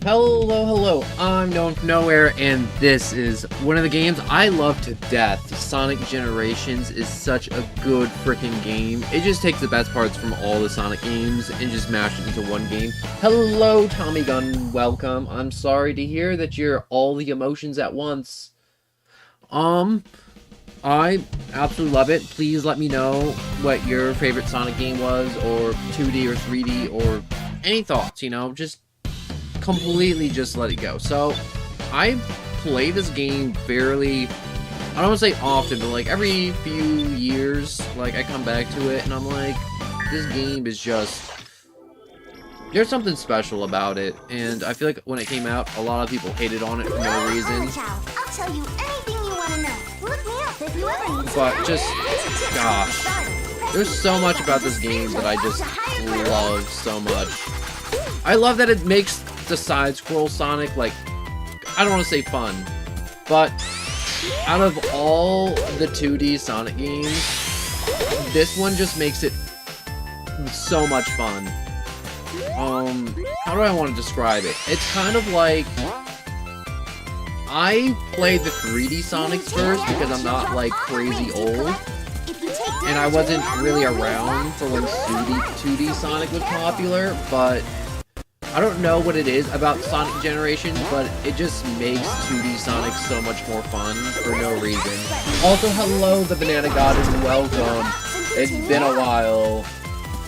Hello, I'm Known from Nowhere, and this is one of the games I love to death. Sonic Generations is such a good freaking game. It just takes the best parts from all the Sonic games and just mashes it into one game. Hello, Tommy Gunn, welcome. I'm sorry to hear that you're all the emotions at once. I absolutely love it. Please let me know what your favorite Sonic game was, or 2D or 3D, or any thoughts, you know, just completely just let it go. So, I play this game fairly, I don't want to say often, but like every few years, like I come back to it and I'm like, this game is just, there's something special about it, and I feel like when it came out, a lot of people hated on it for no reason. I'll tell you anything you want to know. Look me up if you ever need to. But just, gosh, there's so much about this game that I just love so much. I love that it makes the side-scroll Sonic, like, I don't want to say fun, but out of all the 2D Sonic games, this one just makes it so much fun. How do I want to describe it? It's kind of like, I played the 3D Sonics first because I'm not, like, crazy old, and I wasn't really around for when 2D Sonic was popular, but I don't know what it is about Sonic Generations, but it just makes 2D Sonic so much more fun for no reason. Also, hello, the Banana God, and welcome. It's been a while.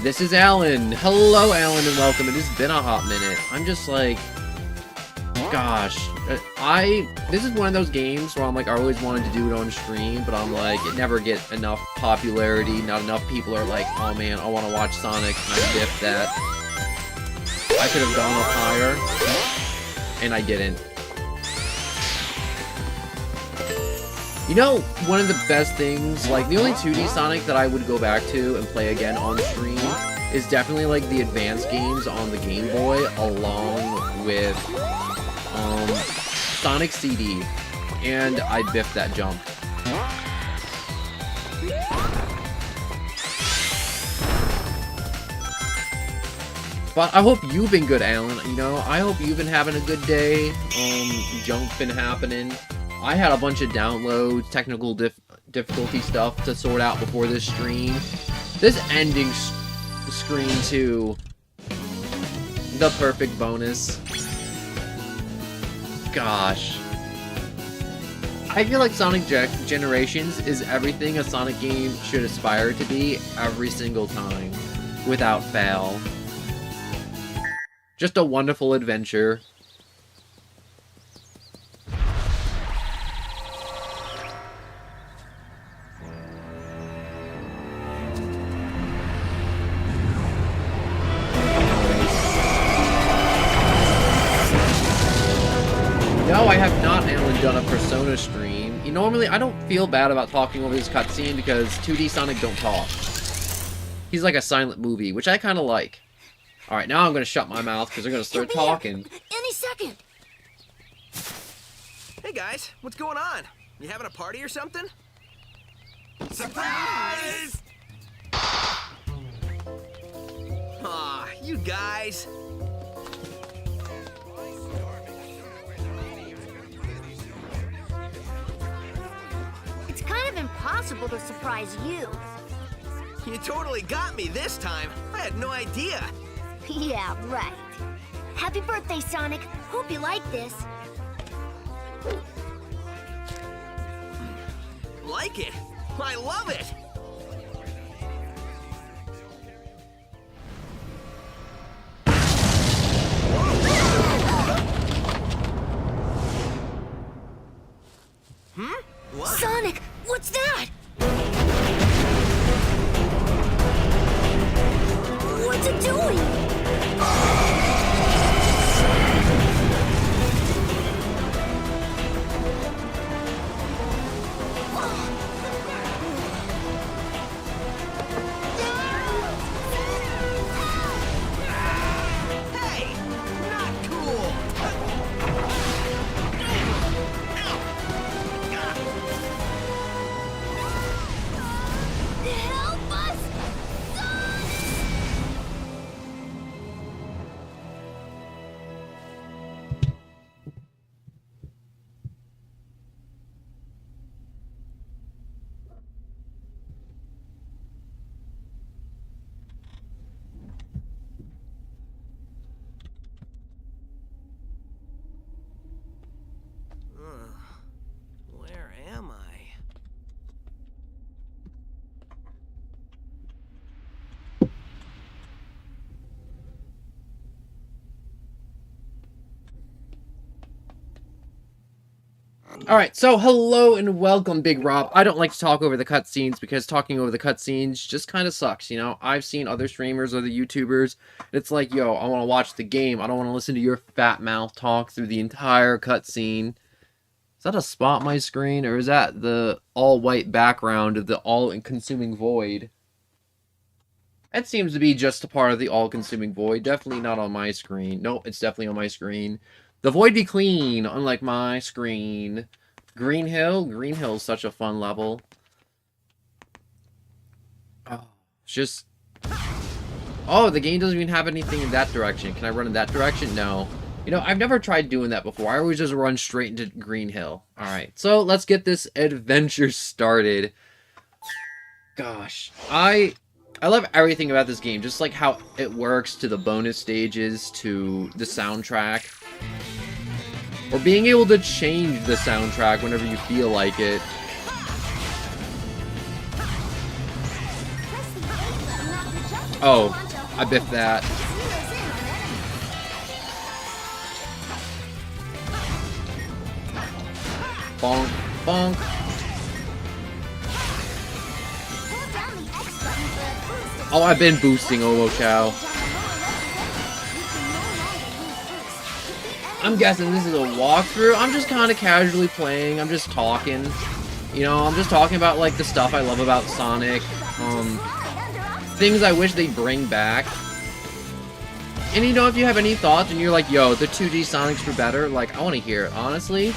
This is Alan. Hello, Alan, and welcome. It has been a hot minute. I'm just like, gosh, this is one of those games where I'm like, I always wanted to do it on stream, but I'm like, it never gets enough popularity. Not enough people are like, oh man, I want to watch Sonic, and I dipped that. I could have gone up higher, and I didn't. You know, one of the best things, like, the only 2D Sonic that I would go back to and play again on stream is definitely, like, the advanced games on the Game Boy, along with, Sonic CD, and I biffed that jump. But I hope you've been good, Alan. You know, I hope you've been having a good day. Junk's been happening. I had a bunch of downloads, technical difficulty stuff to sort out before this stream. This ending screen, too. The perfect bonus. Gosh. I feel like Sonic Generations is everything a Sonic game should aspire to be every single time, without fail. Just a wonderful adventure. No, I have not, Alan, done a Persona stream. Normally, I don't feel bad about talking over this cutscene because 2D Sonic don't talk. He's like a silent movie, which I kind of like. Alright, now I'm gonna shut my mouth because they're gonna start talking. Any second. Hey guys, what's going on? You having a party or something? Surprise! Aw, you guys. It's kind of impossible to surprise you. You totally got me this time. I had no idea. Yeah, right. Happy birthday, Sonic. Hope you like this. Like it? I love it! What? Sonic, what's that? What's it doing? Hey! Not cool! Help us! Sonic! Alright, so hello and welcome, Big Rob. I don't like to talk over the cutscenes because talking over the cutscenes just kind of sucks, you know? I've seen other streamers, other YouTubers, it's like, yo, I want to watch the game. I don't want to listen to your fat mouth talk through the entire cutscene. Is that a spot on my screen, or is that the all-white background of the all-consuming void? That seems to be just a part of the all-consuming void. Definitely not on my screen. Nope, it's definitely on my screen. The void be clean, unlike my screen. Green Hill? Green Hill's such a fun level. Oh, it's just... Oh, the game doesn't even have anything in that direction. Can I run in that direction? No. You know, I've never tried doing that before. I always just run straight into Green Hill. Alright, so let's get this adventure started. Gosh, I love everything about this game. Just like how it works, to the bonus stages, to the soundtrack. Or being able to change the soundtrack whenever you feel like it. Oh, I biffed that. Bonk, bonk. Oh, I've been boosting Omochao. I'm guessing this is a walkthrough. I'm just kind of casually playing. I'm just talking. You know, I'm just talking about, like, the stuff I love about Sonic. Things I wish they'd bring back. And, you know, if you have any thoughts and you're like, yo, the 2D Sonics were better, like, I want to hear it, honestly.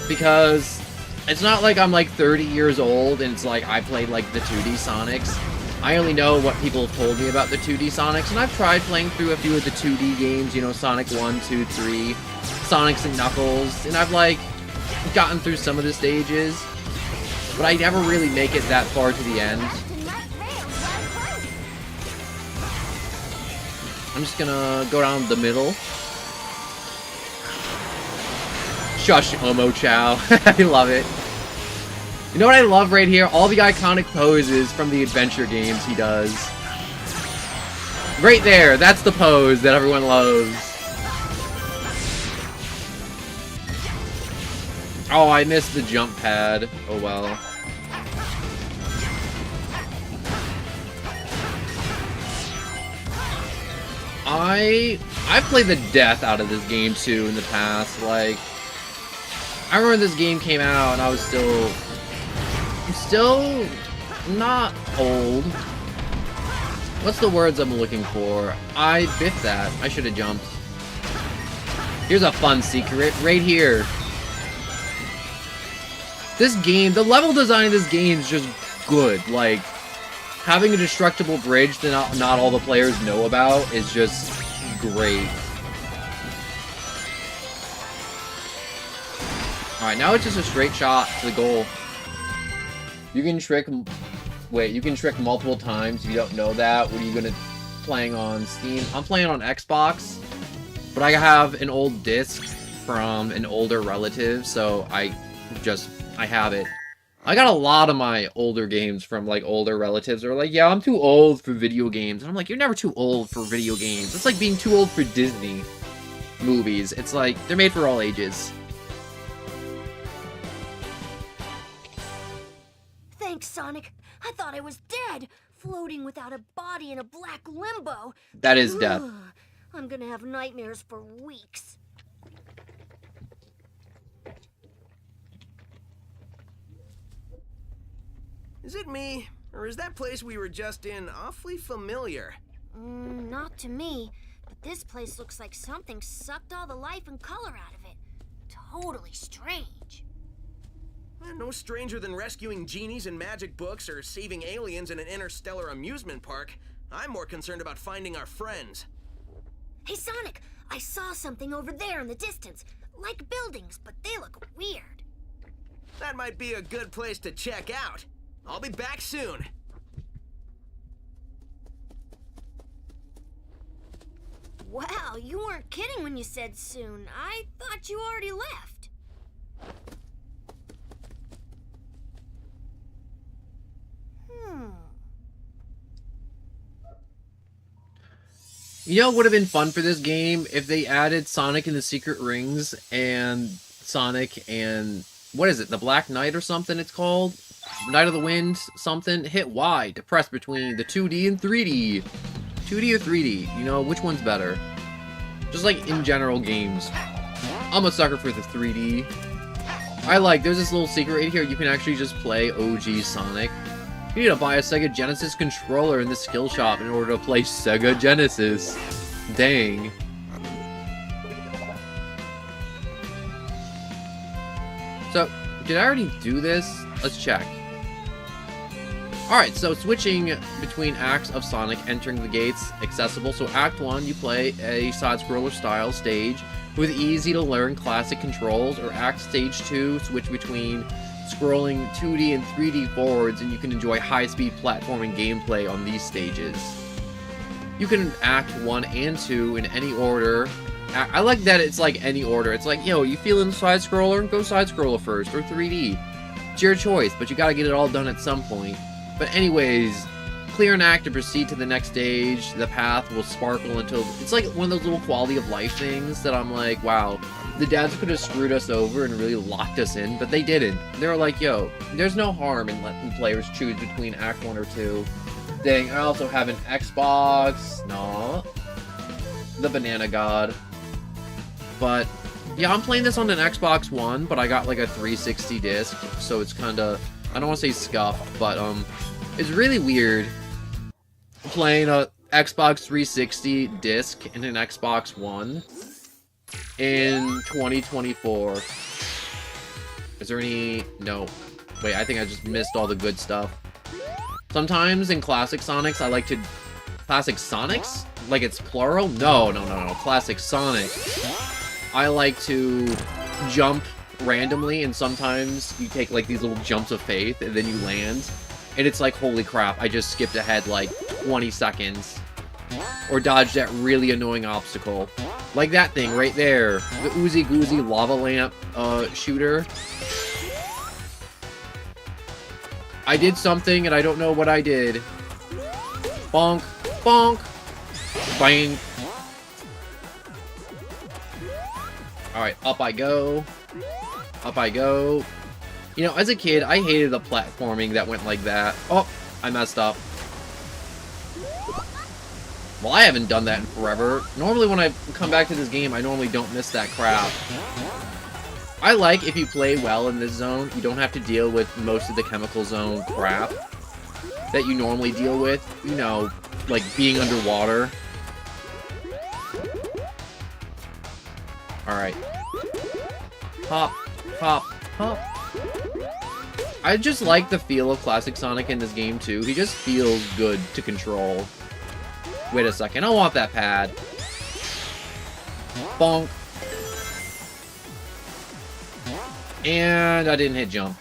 Because it's not like I'm, like, 30 years old and it's like I played, like, the 2D Sonics. I only know what people have told me about the 2D Sonics, and I've tried playing through a few of the 2D games, you know, Sonic 1, 2, 3, Sonics and Knuckles, and I've, like, gotten through some of the stages, but I never really make it that far to the end. I'm just gonna go down the middle. Shush, Omochao. I love it. You know what I love right here? All the iconic poses from the adventure games he does. Right there, that's the pose that everyone loves. Oh, I missed the jump pad. Oh well. I've played the death out of this game too in the past. Like, I remember this game came out and I was still not old. What's the words I'm looking for? I biffed that. I should have jumped. Here's a fun secret right here. This game, the level design of this game is just good. Like, having a destructible bridge that not all the players know about is just great. Alright, now it's just a straight shot to the goal. You can trick... Wait, you can trick multiple times if you don't know that. What are you gonna... Playing on Steam? I'm playing on Xbox, but I have an old disc from an older relative, so I have it. I got a lot of my older games from, like, older relatives who are like, yeah, I'm too old for video games. And I'm like, you're never too old for video games. It's like being too old for Disney movies. It's like, they're made for all ages. Thanks, Sonic. I thought I was dead, floating without a body in a black limbo. That is death. I'm gonna have nightmares for weeks. Is it me, or is that place we were just in awfully familiar? Not to me, but this place looks like something sucked all the life and color out of it. Totally strange. No stranger than rescuing genies in magic books or saving aliens in an interstellar amusement park. I'm more concerned about finding our friends. Hey, Sonic, I saw something over there in the distance. Like buildings, but they look weird. That might be a good place to check out. I'll be back soon. Wow, you weren't kidding when you said soon. I thought you already left. You know what would have been fun for this game if they added Sonic and the Secret Rings and Sonic and what is it? The Black Knight or something it's called? Knight of the Wind something. Hit Y to press between the 2D and 3D. 2D or 3D? You know, which one's better? Just like in general games. I'm a sucker for the 3D. There's this little secret right here. You can actually just play OG Sonic. You need to buy a Sega Genesis controller in the skill shop in order to play Sega Genesis. Dang. So, did I already do this? Let's check. Alright, so switching between acts of Sonic entering the gates accessible. So Act 1, you play a side-scroller style stage with easy-to-learn classic controls, or Act Stage 2, switch between scrolling 2D and 3D forwards, and you can enjoy high-speed platforming gameplay on these stages. You can Act 1 and 2 in any order. I like that it's like any order. It's like, yo, you feeling side-scroller? Go side-scroller first, or 3D. It's your choice, but you gotta get it all done at some point. But anyways, clear an act to proceed to the next stage. The path will sparkle until... It's like one of those little quality of life things that I'm like, wow, the dads could have screwed us over and really locked us in, but they didn't. They were like, yo, there's no harm in letting players choose between Act 1 or 2. Dang, I also have an Xbox. No. The Banana God. But, yeah, I'm playing this on an Xbox One, but I got like a 360 disc, so it's kinda... I don't want to say scuffed, but, it's really weird playing a Xbox 360 disc in an Xbox One in 2024. Is there any... No. Wait, I think I just missed all the good stuff. Sometimes in Classic Sonics, I like to... Classic Sonics? Like it's plural? No. Classic Sonic. I like to jump randomly, and sometimes you take like these little jumps of faith, and then you land. And it's like, holy crap, I just skipped ahead like 20 seconds. Or dodged that really annoying obstacle. Like that thing right there. The Oozy Goozy lava lamp shooter. I did something and I don't know what I did. Bonk. Bonk. Bang. Alright, up I go. Up I go. You know, as a kid, I hated the platforming that went like that. Oh, I messed up. Well, I haven't done that in forever. Normally when I come back to this game, I normally don't miss that crap. I like if you play well in this zone, you don't have to deal with most of the chemical zone crap that you normally deal with. You know, like being underwater. Alright. Hop, hop, hop. I just like the feel of Classic Sonic in this game, too. He just feels good to control. Wait a second, I want that pad. Bonk. And I didn't hit jump.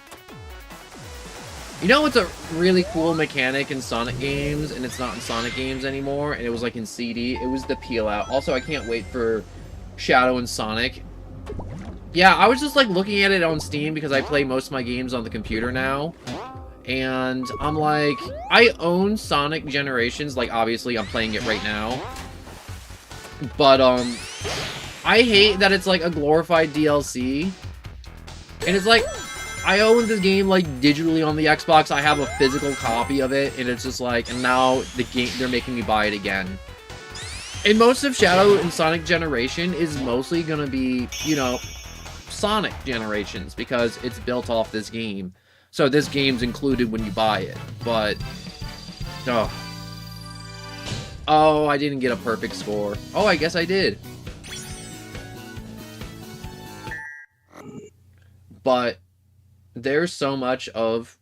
You know what's a really cool mechanic in Sonic games, and it's not in Sonic games anymore, and it was like in CD? It was the peel out. Also, I can't wait for Shadow and Sonic. Yeah, I was just like looking at it on Steam because I play most of my games on the computer now. And I'm like, I own Sonic Generations, like obviously I'm playing it right now. But I hate that it's like a glorified DLC. And it's like, I own this game like digitally on the Xbox. I have a physical copy of it, and it's just like, and now the game, they're making me buy it again. And most of Shadow and Sonic Generation is mostly gonna be, you know, Sonic Generations, because it's built off this game. So this game's included when you buy it, but... Oh, I didn't get a perfect score. Oh, I guess I did. But there's so much of...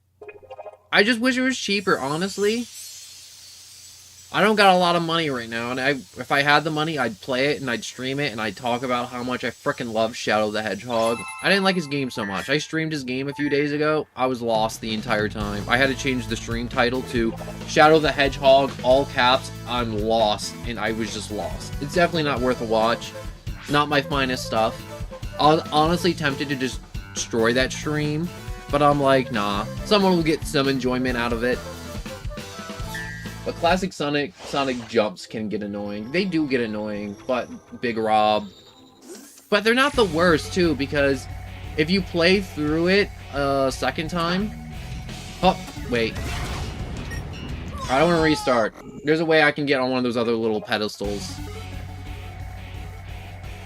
I just wish it was cheaper, honestly. I don't got a lot of money right now, and if I had the money, I'd play it, and I'd stream it, and I'd talk about how much I frickin' love Shadow the Hedgehog. I didn't like his game so much. I streamed his game a few days ago. I was lost the entire time. I had to change the stream title to Shadow the Hedgehog, all caps, I'm lost, and I was just lost. It's definitely not worth a watch. Not my finest stuff. I was honestly tempted to just destroy that stream, but I'm like, nah. Someone will get some enjoyment out of it. But Classic Sonic jumps can get annoying. They do get annoying, but Big Rob. But they're not the worst, too, because if you play through it a second time... Oh, wait. I don't want to restart. There's a way I can get on one of those other little pedestals.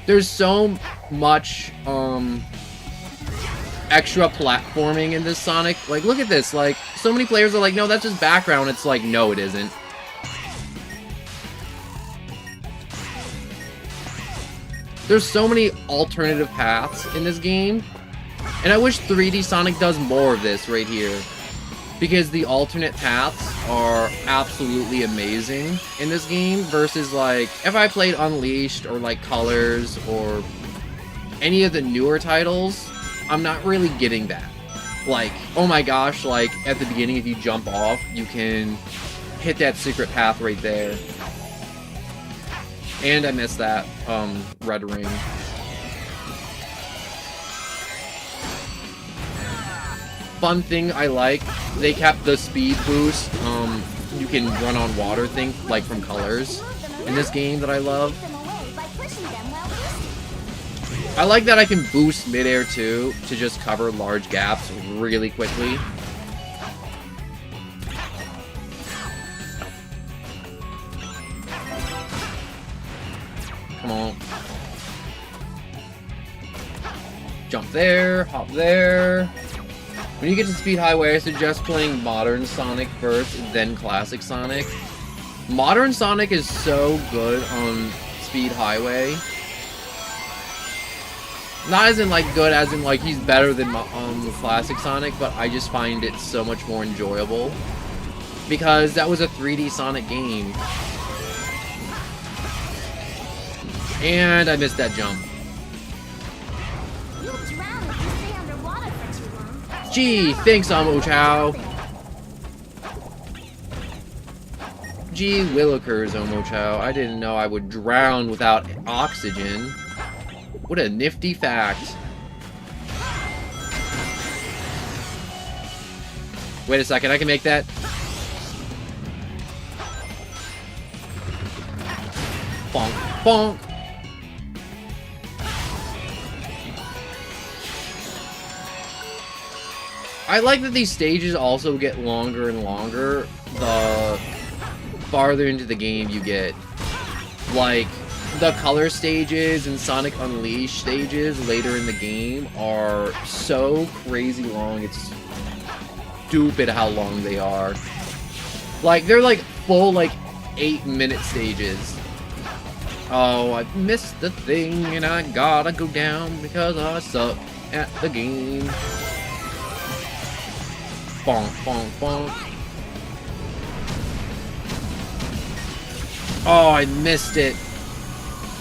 There's so much, extra platforming in this Sonic. Like, look at this. Like, so many players are like, no, that's just background. It's like, no, it isn't. There's so many alternative paths in this game. And I wish 3D Sonic does more of this right here. Because the alternate paths are absolutely amazing in this game. Versus, like, if I played Unleashed or, like, Colors or any of the newer titles, I'm not really getting that. Like, oh my gosh, like, at the beginning, if you jump off, you can hit that secret path right there. And I missed that, red ring. Fun thing I like, they kept the speed boost, you can run on water thing, like from Colors, in this game that I love. I like that I can boost midair too, to just cover large gaps really quickly. Come on. Jump there, hop there. When you get to Speed Highway, I suggest playing Modern Sonic first, then Classic Sonic. Modern Sonic is so good on Speed Highway. Not as in, like, good as in, like, he's better than Classic Sonic, but I just find it so much more enjoyable. Because that was a 3D Sonic game. And I missed that jump. Gee, thanks, Omochao. Gee willikers, Omochao. I didn't know I would drown without oxygen. What a nifty fact. Wait a second, I can make that. Bonk, bonk. I like that these stages also get longer and longer the farther into the game you get. Like, the Color stages and Sonic Unleashed stages later in the game are so crazy long, it's stupid how long they are. Like, they're like full, like, 8-minute stages. Oh, I missed the thing and I gotta go down because I suck at the game. Bonk, bonk, bonk. Oh, I missed it.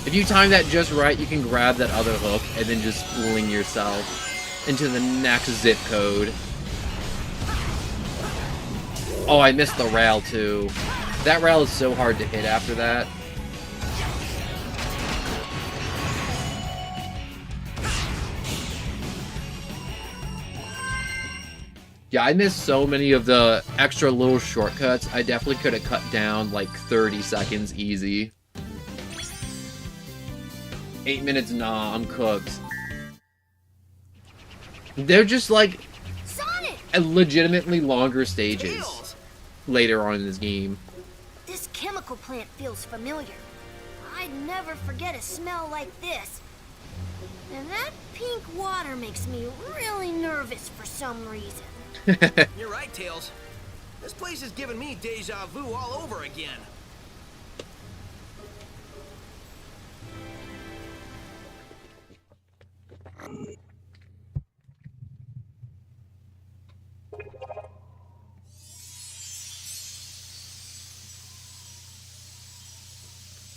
If you time that just right, you can grab that other hook and then just fling yourself into the next zip code. Oh, I missed the rail too. That rail is so hard to hit after that. Yeah, I missed so many of the extra little shortcuts. I definitely could have cut down like 30 seconds easy. 8 minutes, nah, I'm cooked. They're just like Sonic! legitimately longer stages Tails! later on in this game. This chemical plant feels familiar. I'd never forget a smell like this. And that pink water makes me really nervous for some reason. You're right, Tails. This place is giving me deja vu all over again.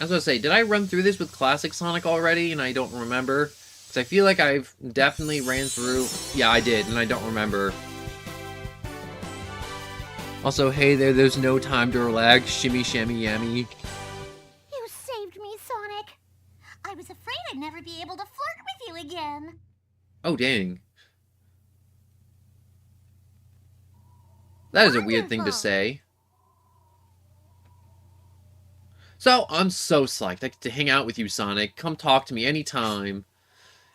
I was gonna say, did I run through this with Classic Sonic already and I don't remember? Because I feel like I've definitely ran through... Yeah, I did, and I don't remember. Also, hey there, there's no time to relax. Shimmy, shammy, yammy. You saved me, Sonic. I was afraid I'd never be able to flirt with you again. Oh, dang. That is a weird thing to Wonderful. say. So, I'm so psyched. I get to hang out with you, Sonic. Come talk to me anytime.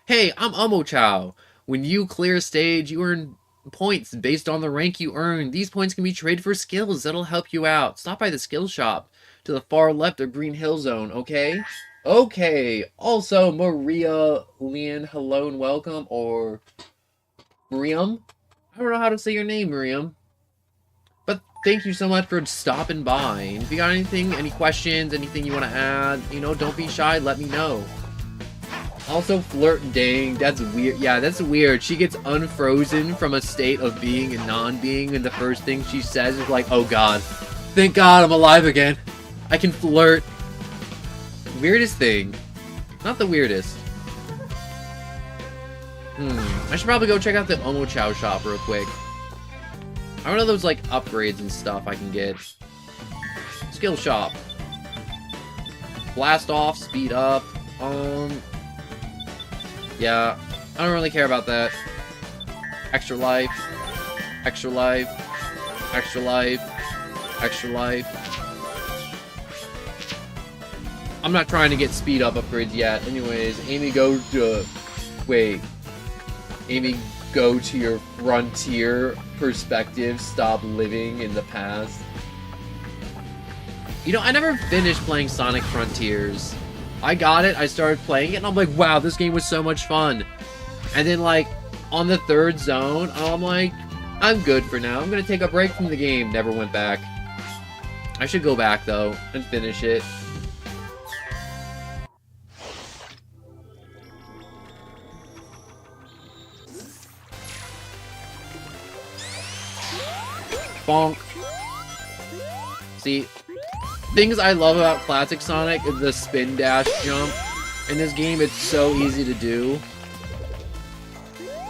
Hey, I'm Omochao. When you clear a stage, you earn points based on the rank you earn. These points can be traded for skills that'll help you out. Stop by the skill shop to the far left of Green Hill Zone, okay? Okay. Also, Maria Leon, hello and welcome, or Miriam? I don't know how to say your name, Miriam. But thank you so much for stopping by. And if you got anything, any questions, anything you want to add, you know, don't be shy, let me know. Also, flirt, dang, that's weird. Yeah, that's weird. She gets unfrozen from a state of being and non-being, and the first thing she says is like, oh god, thank god I'm alive again. I can flirt. Weirdest thing. Not the weirdest. I should probably go check out the Omochao shop real quick. I don't know those, like, upgrades and stuff I can get. Skill shop. Blast off, speed up. Yeah, I don't really care about that. Extra life. Extra life. Extra life. Extra life. I'm not trying to get speed up upgrades yet. Anyways, Amy, go to... Wait. Amy, go to your frontier perspective. Stop living in the past. You know, I never finished playing Sonic Frontiers. I got it, I started playing it, and I'm like, wow, this game was so much fun. And then, like, on the third zone, I'm like, I'm good for now. I'm gonna take a break from the game. Never went back. I should go back, though, and finish it. Bonk. See, things I love about classic Sonic is the spin dash jump. In this game, it's so easy to do.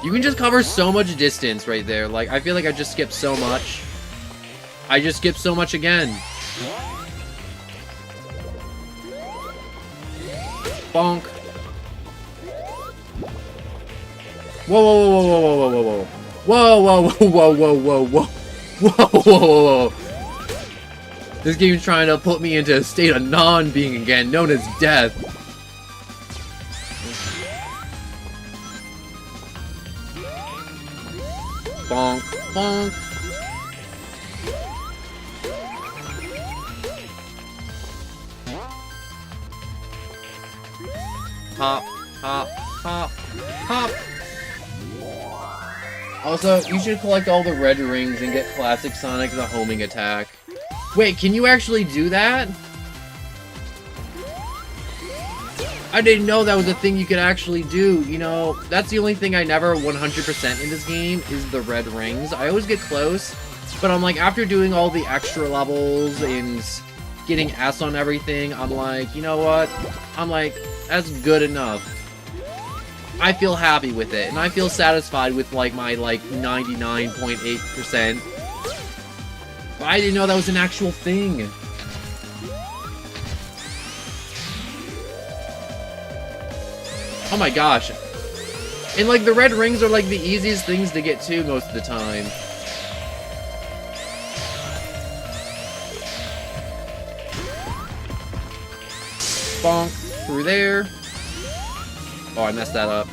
You can just cover so much distance right there. Like, I feel like I just skipped so much. I just skipped so much again. Bonk. Whoa, whoa, whoa, whoa, whoa, whoa, whoa. Whoa, whoa, whoa, whoa, whoa, whoa, whoa. Whoa, whoa, whoa, whoa. This game's trying to put me into a state of non-being again, known as death. Bonk, bonk. Hop, hop, hop, hop. Also, you should collect all the red rings and get Classic Sonic the homing attack. Wait, can you actually do that? I didn't know that was a thing you could actually do, you know. That's the only thing I never 100% in this game is the red rings. I always get close, but I'm like, after doing all the extra levels and getting S on everything, I'm like, you know what? I'm like, that's good enough. I feel happy with it, and I feel satisfied with, like, my, like, 99.8%. But I didn't know that was an actual thing. Oh my gosh. And, like, the red rings are, like, the easiest things to get to most of the time. Bonk. Through there. Oh, I messed that up.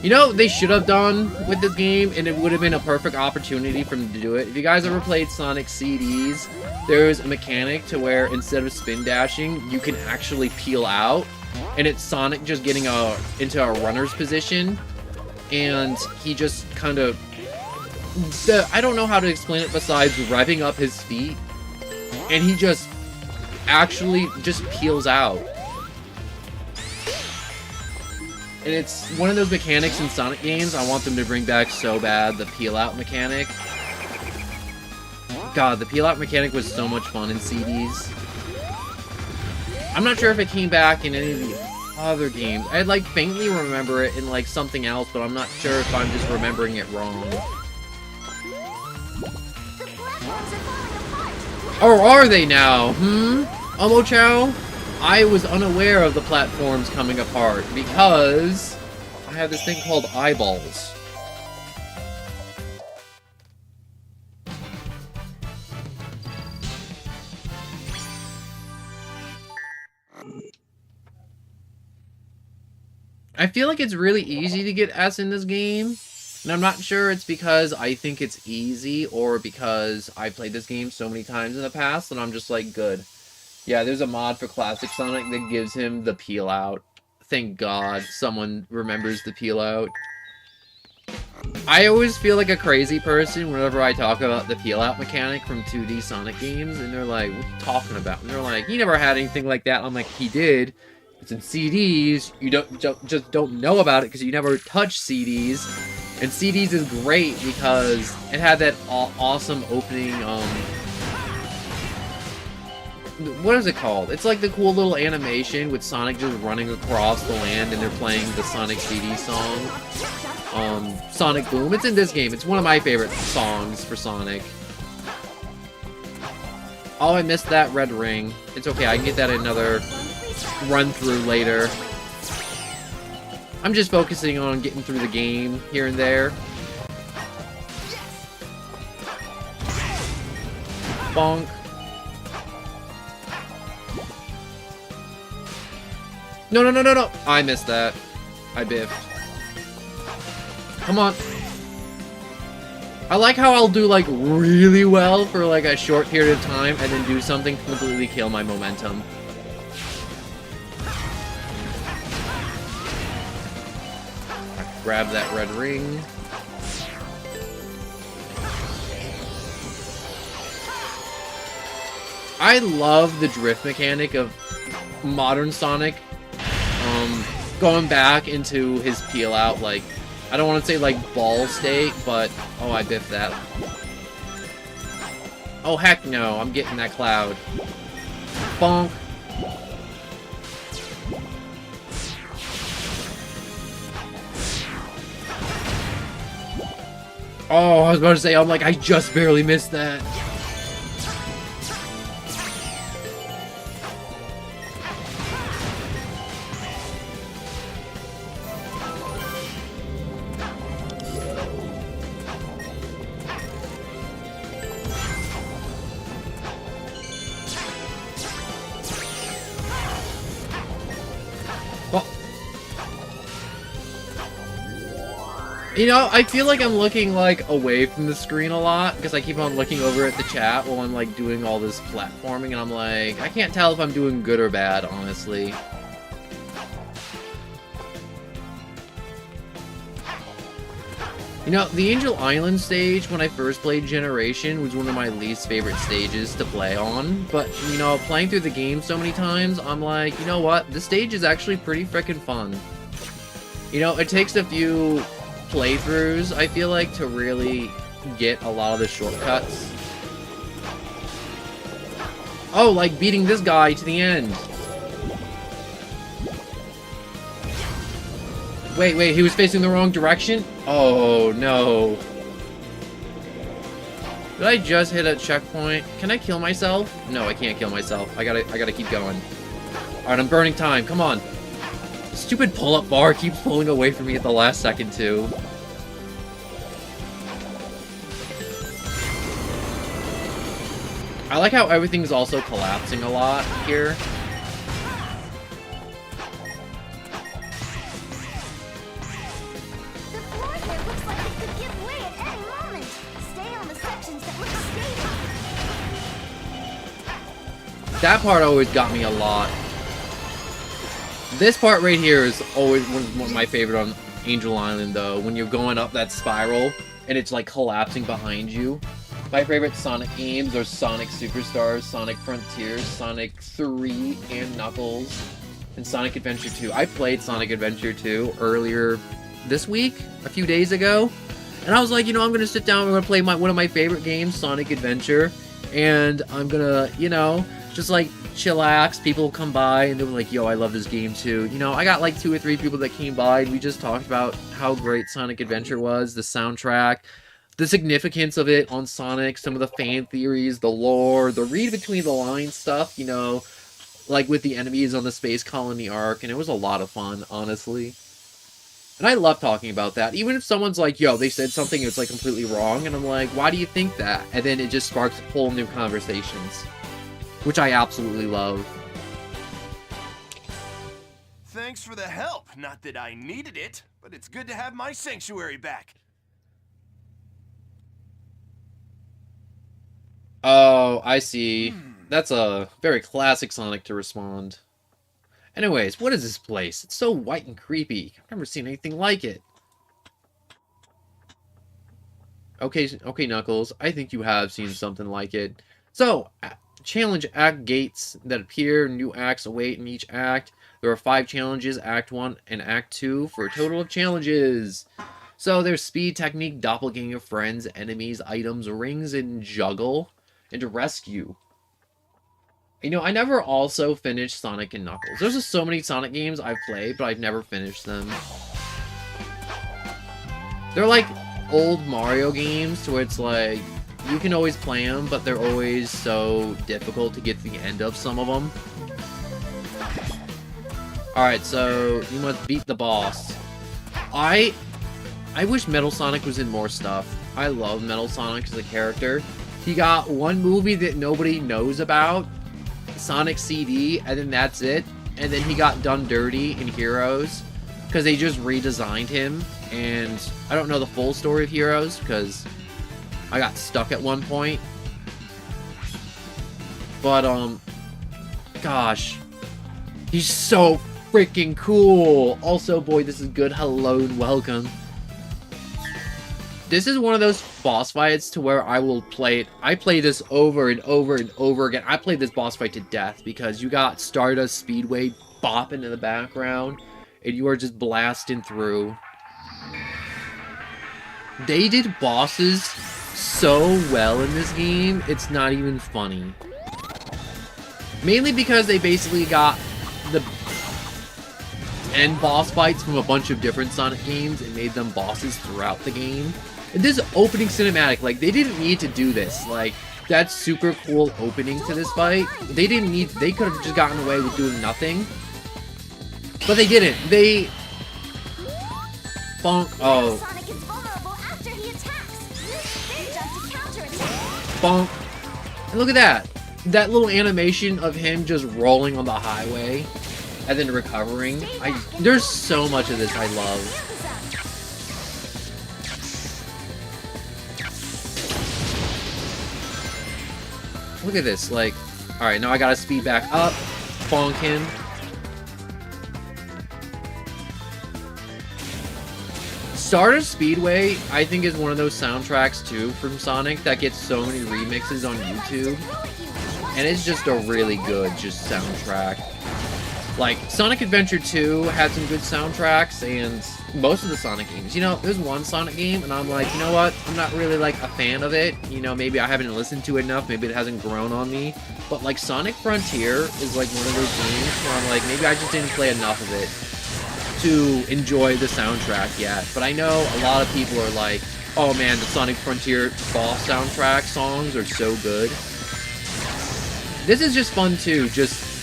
You know, they should have done with this game, and it would have been a perfect opportunity for them to do it. If you guys ever played Sonic CDs, there's a mechanic to where instead of spin dashing, you can actually peel out. And it's Sonic just getting into a runner's position. And he just kind of... I don't know how to explain it besides revving up his feet. And he just actually just peels out. And it's one of those mechanics in Sonic games I want them to bring back so bad, the peel-out mechanic. God, the peel-out mechanic was so much fun in CDs. I'm not sure if it came back in any of the other games. I'd like faintly remember it in like something else, but I'm not sure if I'm just remembering it wrong. Or are they now? Omochao? I was unaware of the platforms coming apart because I have this thing called eyeballs. I feel like it's really easy to get S in this game. And I'm not sure it's because I think it's easy or because I played this game so many times in the past and I'm just like, good. Yeah, there's a mod for Classic Sonic that gives him the peel out. Thank God someone remembers the peel out. I always feel like a crazy person whenever I talk about the peel out mechanic from 2D Sonic games, and they're like, what are you talking about? And they're like, he never had anything like that. I'm like, he did. It's in CDs. You just don't know about it because you never touch CDs. And CDs is great because it had that awesome opening, what is it called? It's like the cool little animation with Sonic just running across the land and they're playing the Sonic CD song. Sonic Boom. It's in this game. It's one of my favorite songs for Sonic. Oh, I missed that red ring. It's okay, I can get that in another run-through later. I'm just focusing on getting through the game here and there. Bonk. No, no, no, no, no! I missed that. I biffed. Come on. I like how I'll do, like, really well for, like, a short period of time and then do something to completely kill my momentum. Grab that red ring. I love the drift mechanic of modern Sonic. Going back into his peel out, like, I don't want to say like ball state, but oh, I biffed that. Oh heck no, I'm getting that cloud. Bonk. Oh, I was about to say, I'm like, I just barely missed that. You know, I feel like I'm looking, like, away from the screen a lot, because I keep on looking over at the chat while I'm, like, doing all this platforming, and I'm like, I can't tell if I'm doing good or bad, honestly. You know, the Angel Island stage, when I first played Generation, was one of my least favorite stages to play on, but, you know, playing through the game so many times, I'm like, you know what, this stage is actually pretty frickin' fun. You know, it takes a few playthroughs, I feel like, to really get a lot of the shortcuts. Oh, like beating this guy to the end. Wait, he was facing the wrong direction? Oh, no. Did I just hit a checkpoint? Can I kill myself? No, I can't kill myself. I gotta keep going. Alright, I'm burning time. Come on. The stupid pull-up bar keeps pulling away from me at the last second, too. I like how everything's also collapsing a lot here. The floor here looks like it could give way at any moment. Stay on the sections that look stable. That part always got me a lot. This part right here is always one of my favorite on Angel Island, though. When you're going up that spiral, and it's like collapsing behind you. My favorite Sonic games are Sonic Superstars, Sonic Frontiers, Sonic 3, and Knuckles, and Sonic Adventure 2. I played Sonic Adventure 2 earlier this week, a few days ago, and I was like, you know, I'm gonna sit down, I'm gonna play one of my favorite games, Sonic Adventure, and I'm gonna, you know, just like chillax. People come by and they were like, yo, I love this game too. You know, I got like 2 or 3 people that came by and we just talked about how great Sonic Adventure was, the soundtrack, the significance of it on Sonic, some of the fan theories, the lore, the read between the lines stuff, you know, like with the enemies on the Space Colony arc, and it was a lot of fun, honestly. And I love talking about that, even if someone's like, yo, they said something that's like completely wrong, and I'm like, why do you think that? And then it just sparks whole new conversations, which I absolutely love. Thank thanks for the help. Not that I needed it, but it's good to have my sanctuary back. Oh, I see. That's a very classic Sonic to respond. Anyways, what is this place? It's so white and creepy. I've never seen anything like it. Okay, Knuckles. I think you have seen something like it. So, challenge act gates that appear. New acts await in each act. There are 5 challenges, Act 1 and Act 2, for a total of challenges. So, there's speed, technique, doppelganger, friends, enemies, items, rings, and juggle. And to rescue. You know, I never also finished Sonic and Knuckles. There's just so many Sonic games I've played, but I've never finished them. They're like old Mario games, where it's like, you can always play them, but they're always so difficult to get to the end of some of them. Alright, so you must beat the boss. I wish Metal Sonic was in more stuff. I love Metal Sonic as a character. He got one movie that nobody knows about, Sonic CD, and then that's it. And then he got done dirty in Heroes, because they just redesigned him. And I don't know the full story of Heroes, because I got stuck at one point. But, gosh. He's so freaking cool. Also, boy, this is good. Hello and welcome. This is one of those boss fights to where I will play it. I play this over and over and over again. I played this boss fight to death because you got Stardust Speedway bopping in the background and you are just blasting through. They did bosses so well in this game, it's not even funny. Mainly because they basically got the end boss fights from a bunch of different Sonic games and made them bosses throughout the game. And this opening cinematic, like, they didn't need to do this. Like, that's super cool opening to this fight. They didn't need, they could have just gotten away with doing nothing. But they didn't. They... Bonk. Oh. Sonic is vulnerable after he attacks. Then jump to counterattack. Bonk. And look at that. That little animation of him just rolling on the highway and then recovering. There's so much of this I love. Look at this, like, alright, now I gotta speed back up, bonk him. Stardust Speedway, I think, is one of those soundtracks, too, from Sonic that gets so many remixes on YouTube. And it's just a really good, just soundtrack. Like, Sonic Adventure 2 had some good soundtracks, and most of the Sonic games. You know, there's one Sonic game, and I'm like, you know what? I'm not really, like, a fan of it. You know, maybe I haven't listened to it enough. Maybe it hasn't grown on me. But, like, Sonic Frontier is, like, one of those games where I'm like, maybe I just didn't play enough of it to enjoy the soundtrack yet. But I know a lot of people are like, oh, man, the Sonic Frontier boss soundtrack songs are so good. This is just fun, too.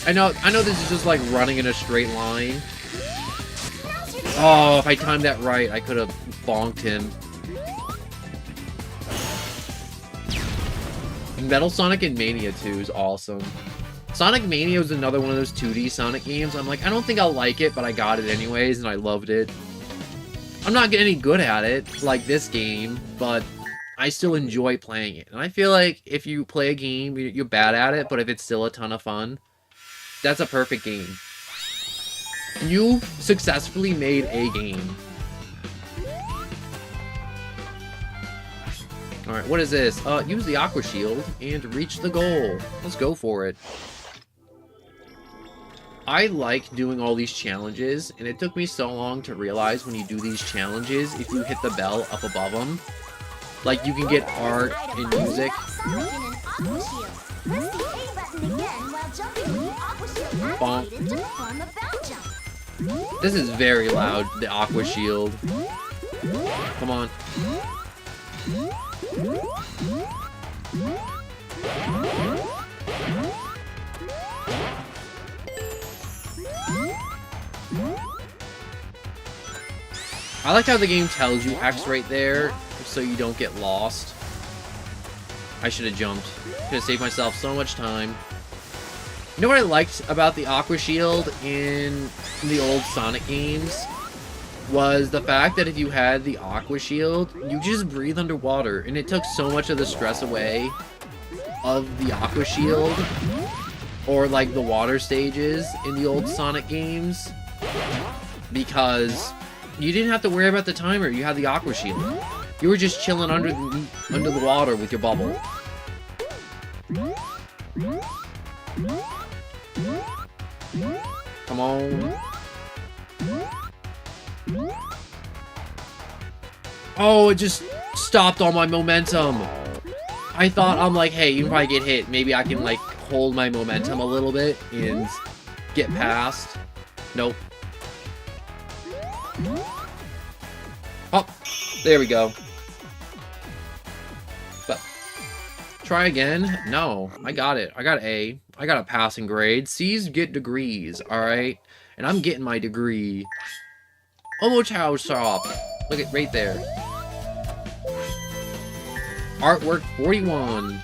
I know this is just like running in a straight line. Oh, if I timed that right, I could have bonked him. Metal Sonic and Mania 2 is awesome. Sonic Mania was another one of those 2D Sonic games. I'm like, I don't think I'll like it, but I got it anyways, and I loved it. I'm not any good at it, like this game, but I still enjoy playing it. And I feel like if you play a game, you're bad at it, but if it's still a ton of fun, that's a perfect game. You successfully made a game. Alright, what is this? Use the Aqua Shield and reach the goal. Let's go for it. I like doing all these challenges, and it took me so long to realize when you do these challenges, if you hit the bell up above them, like, you can get art and music. Bonk. This is very loud, the Aqua Shield. Come on. I like how the game tells you X right there, so you don't get lost. I should have jumped. Could have saved myself so much time. You know what I liked about the Aqua Shield in the old Sonic games? Was the fact that if you had the Aqua Shield, you just breathe underwater, and it took so much of the stress away of the Aqua Shield, or like the water stages in the old Sonic games, because you didn't have to worry about the timer. You had the Aqua Shield. You were just chilling under the water with your bubble. Come on. Oh, it just stopped all my momentum. I thought, I'm like, hey, even if I get hit, maybe I can, like, hold my momentum a little bit and get past. Nope. Oh, there we go. But, try again? No, I got it. I got A. I got a passing grade. C's get degrees, alright? And I'm getting my degree. Omochao shop. Look at right there. Artwork 41.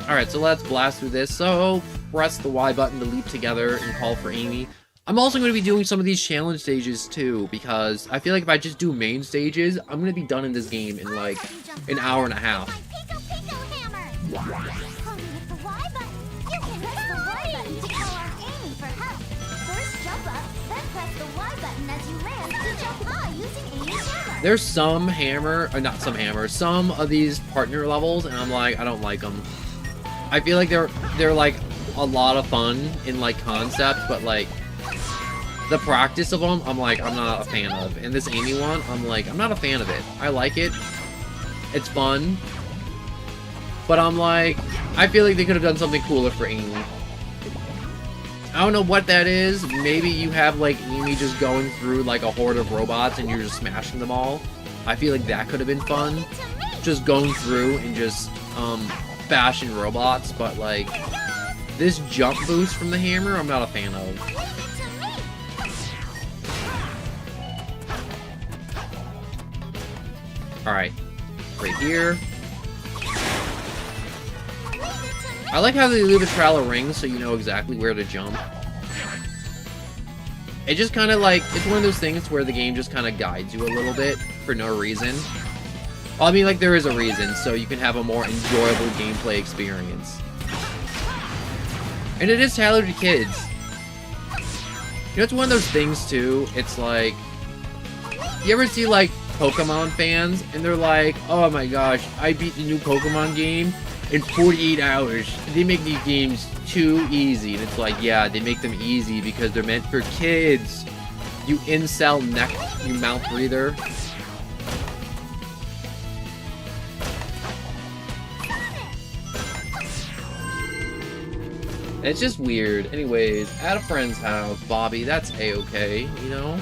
Alright, so let's blast through this. So, press the Y button to leap together and call for Amy. I'm also going to be doing some of these challenge stages too, because I feel like if I just do main stages, I'm going to be done in this game in like an hour and a half. There's some hammer, or not some hammer, some of these partner levels, and I'm like, I don't like them. I feel like they're like a lot of fun in like concept, but like the practice of them, I'm like, I'm not a fan of. And this Amy one, I'm like, I'm not a fan of it. I like it. It's fun. But I'm like, I feel like they could have done something cooler for Amy. I don't know what that is. Maybe you have like Amy just going through like a horde of robots and you're just smashing them all. I feel like that could have been fun. Just going through and just bashing robots, but like this jump boost from the hammer, I'm not a fan of. Alright, right here. I like how they leave a trail of rings so you know exactly where to jump. It just kind of like, it's one of those things where the game just kind of guides you a little bit for no reason. Well, I mean, like, there is a reason, so you can have a more enjoyable gameplay experience. And it is tailored to kids. You know, it's one of those things, too, it's like, you ever see, like, Pokemon fans, and they're like, oh my gosh, I beat the new Pokemon game in 48 hours. They make these games too easy. And it's like, yeah, they make them easy because they're meant for kids. You incel neck, you mouth breather. It's just weird. Anyways, at a friend's house, Bobby, that's a-okay, you know?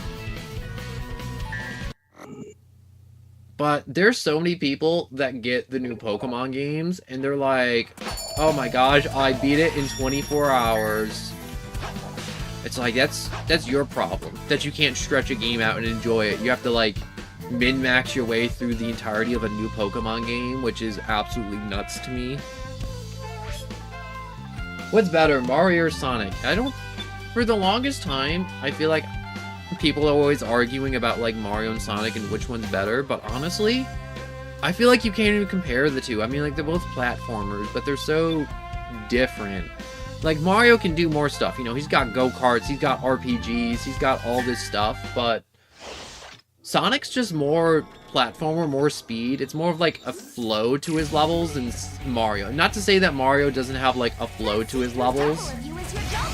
But there's so many people that get the new Pokemon games, and they're like, oh my gosh, I beat it in 24 hours. It's like, that's your problem. That you can't stretch a game out and enjoy it. You have to, like, min-max your way through the entirety of a new Pokemon game, which is absolutely nuts to me. What's better, Mario or Sonic? For the longest time, I feel like people are always arguing about like Mario and Sonic and which one's better, but honestly, I feel like you can't even compare the two. I mean, like, they're both platformers, but they're so different. Like, Mario can do more stuff, you know, he's got go-karts, he's got RPGs, he's got all this stuff, but Sonic's just more platformer, more speed. It's more of like a flow to his levels than Mario. Not to say that Mario doesn't have like a flow to his levels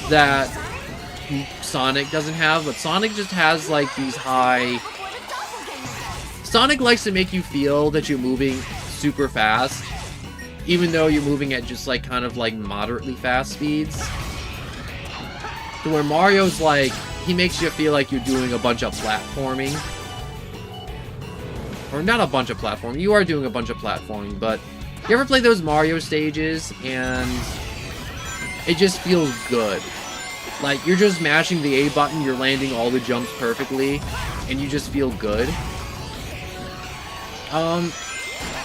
that Sonic doesn't have, but Sonic just has like these high... Sonic likes to make you feel that you're moving super fast, even though you're moving at just like kind of like moderately fast speeds. To where Mario's like, he makes you feel like you're doing a bunch of platforming. Or not a bunch of platforming, you are doing a bunch of platforming, but you ever play those Mario stages and it just feels good? Like, you're just mashing the A button, you're landing all the jumps perfectly, and you just feel good.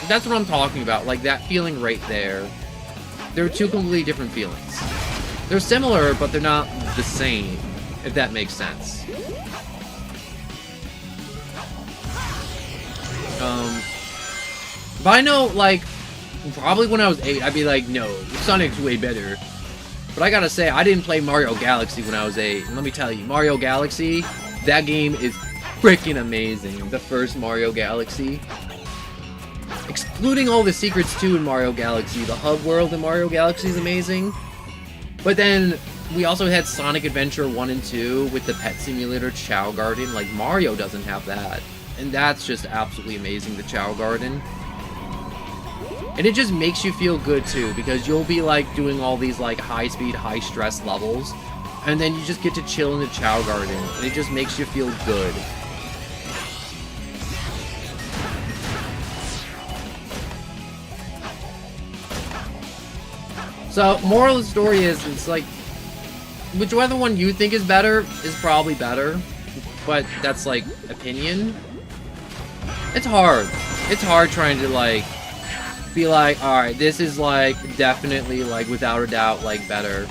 That's what I'm talking about, like that feeling right there. They're two completely different feelings. They're similar, but they're not the same, if that makes sense. But I know, like, probably when I was 8, I'd be like, no, Sonic's way better. But I gotta say, I didn't play Mario Galaxy when I was 8. And let me tell you, Mario Galaxy, that game is freaking amazing. The first Mario Galaxy. Excluding all the secrets too in Mario Galaxy, the hub world in Mario Galaxy is amazing. But then, we also had Sonic Adventure 1 and 2 with the Pet Simulator Chow Garden. Like, Mario doesn't have that. And that's just absolutely amazing, the Chow Garden. And it just makes you feel good too, because you'll be like doing all these like high-speed, high-stress levels, and then you just get to chill in the Chow Garden, and it just makes you feel good. So, moral of the story is, it's like, whichever one you think is better is probably better, but that's like opinion. It's hard. It's hard trying to like be like, alright, this is like definitely like without a doubt like better.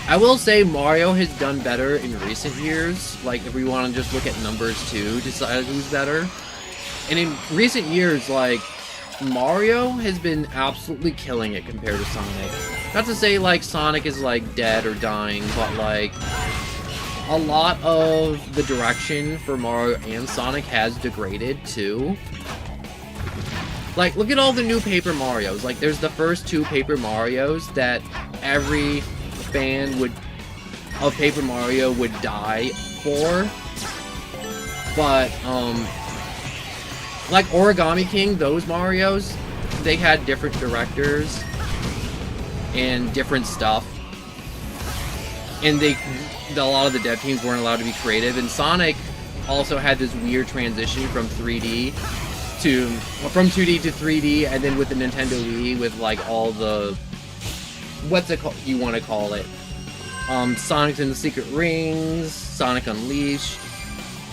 I will say Mario has done better in recent years, like if we want to just look at numbers too, decide who's better. And in recent years, like, Mario has been absolutely killing it compared to Sonic. Not to say like Sonic is like dead or dying, but like a lot of the direction for Mario and Sonic has degraded too. Like, look at all the new Paper Marios. Like, there's the first 2 Paper Marios that every fan of Paper Mario would die for. But, like Origami King, those Marios, they had different directors and different stuff. And a lot of the dev teams weren't allowed to be creative. And Sonic also had this weird transition from 3D from 2D to 3D, and then with the Nintendo Wii, with like all the, what's it called, you want to call it, Sonic and the Secret Rings, Sonic Unleashed,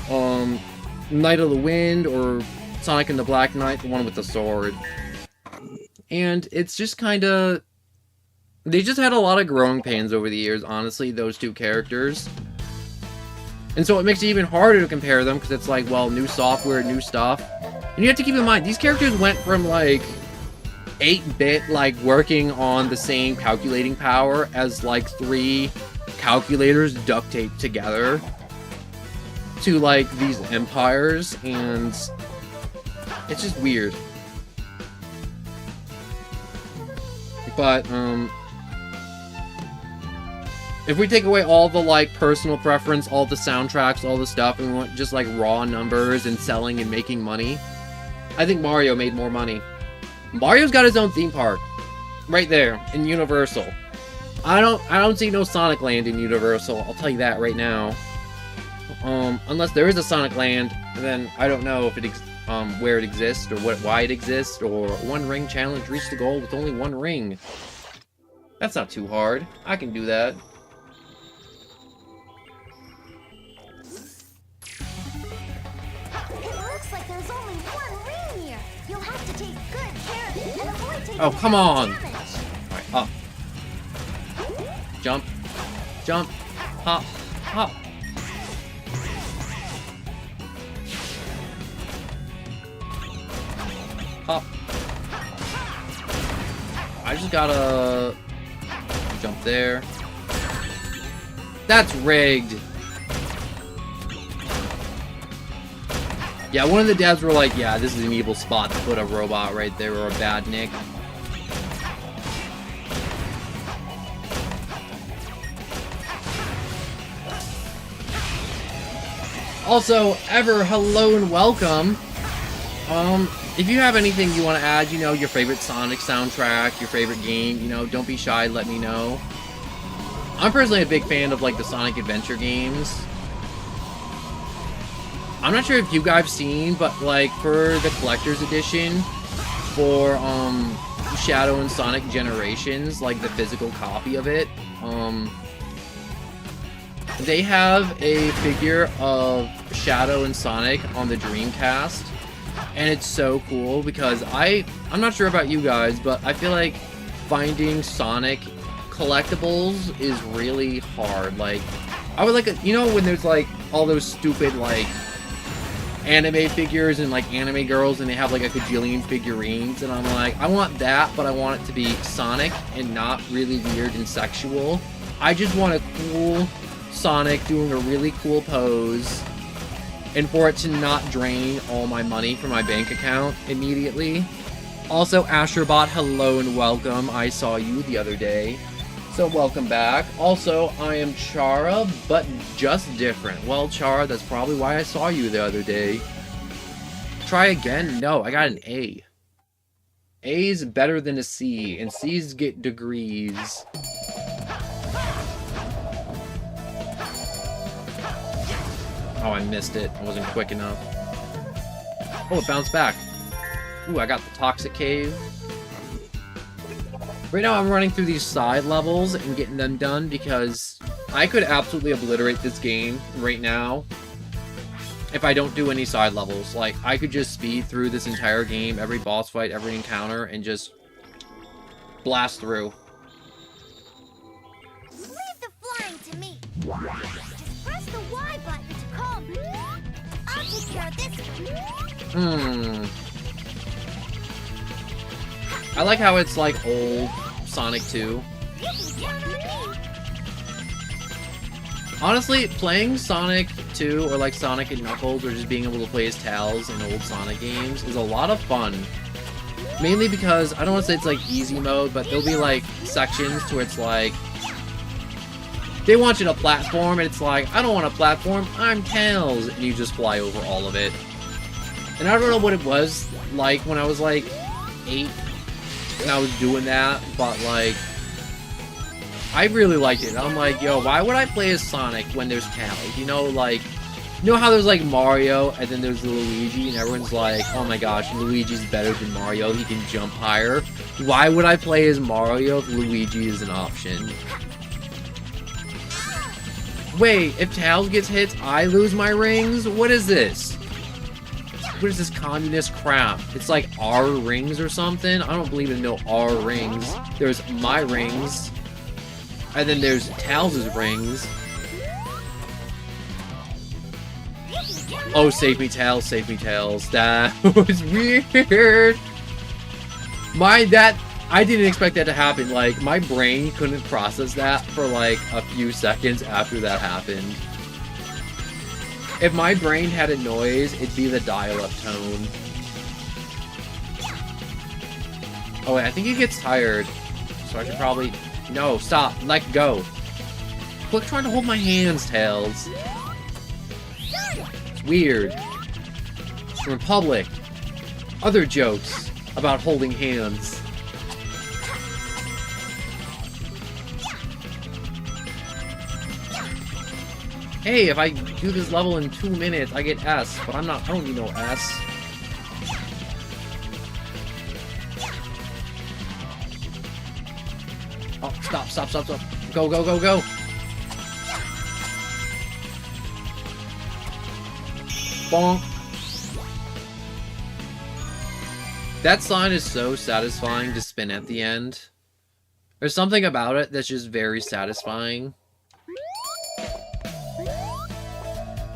Knight of the Wind, or Sonic and the Black Knight, the one with the sword. And it's just kind of, they just had a lot of growing pains over the years, honestly, those 2 characters. And so it makes it even harder to compare them, because it's like, well, new software, new stuff. And you have to keep in mind, these characters went from, like, 8-bit, like, working on the same calculating power as, like, 3 calculators duct taped together to, like, these empires, and it's just weird. But, if we take away all the, like, personal preference, all the soundtracks, all the stuff, and we want just, like, raw numbers and selling and making money, I think Mario made more money. Mario's got his own theme park. Right there, in Universal. I don't see no Sonic Land in Universal, I'll tell you that right now. Unless there is a Sonic Land, then I don't know if it where it exists, or why it exists, or 1 ring challenge, reach the goal with only 1 ring. That's not too hard. I can do that. Oh, come on! Alright, up. Jump. Jump. Hop. Hop. Hop. I just gotta jump there. That's rigged! Yeah, one of the devs were like, yeah, this is an evil spot to put a robot right there, or a bad Nick. Also, hello and welcome. If you have anything you want to add, you know, your favorite Sonic soundtrack, your favorite game, you know, don't be shy, let me know. I'm personally a big fan of, like, the Sonic Adventure games. I'm not sure if you guys have seen, but, like, for the Collector's Edition, for, Shadow and Sonic Generations, like, the physical copy of it, they have a figure of Shadow and Sonic on the Dreamcast, And it's so cool because I'm not sure about you guys, but I feel like finding Sonic collectibles is really hard. Like, I would like, you know, when there's like all those stupid like anime figures and like anime girls and they have like a gajillion figurines, and I'm like, I want that, but I want it to be Sonic and not really weird and sexual. I just want a cool Sonic doing a really cool pose, and for it to not drain all my money from my bank account immediately. Also, Astrobot, hello and welcome. I saw you the other day, so welcome back. Also, I am Chara, but just different. Well, Chara, that's probably why I saw you the other day. Try again? No, I got an A. A is better than a C, and C's get degrees. Oh, I missed it. I wasn't quick enough. Oh, it bounced back. Ooh, I got the Toxic Cave. Right now, I'm running through these side levels and getting them done because I could absolutely obliterate this game right now if I don't do any side levels. Like, I could just speed through this entire game, every boss fight, every encounter, and just blast through. Leave the flying to me. Just press the Y button to calm me. I'll take care of this. I like how it's like old Sonic 2. You can count on me. Honestly, playing Sonic 2 or like Sonic and Knuckles or just being able to play as Tails in old Sonic games is a lot of fun. Mainly because, I don't want to say it's like easy mode, but there'll be like sections to where it's like they want you to platform and it's like, I don't want to platform, I'm Tails, and you just fly over all of it. And I don't know what it was like when I was like 8 and I was doing that, but like I really liked it. I'm like, yo, why would I play as Sonic when there's Tails? You know, like, you know how there's like Mario and then there's Luigi and everyone's like, oh my gosh, Luigi's better than Mario, he can jump higher. Why would I play as Mario if Luigi is an option? Wait, if Tails gets hit, I lose my rings? What is this? What is this communist crap? It's like our rings or something? I don't believe in no our rings. There's my rings. And then there's Tails' rings. Oh, save me, Tails, save me, Tails. That was weird. I didn't expect that to happen. Like, my brain couldn't process that for like a few seconds after that happened. If my brain had a noise, it'd be the dial-up tone. Oh wait, I think he gets tired. So I should probably... No, stop. Let go. Quit trying to hold my hands, Tails. It's weird. Republic. Other jokes about holding hands. Hey, if I do this level in 2 minutes, I get S, but I don't need no S. Oh, stop. Go. Bonk. That sign is so satisfying to spin at the end. There's something about it that's just very satisfying.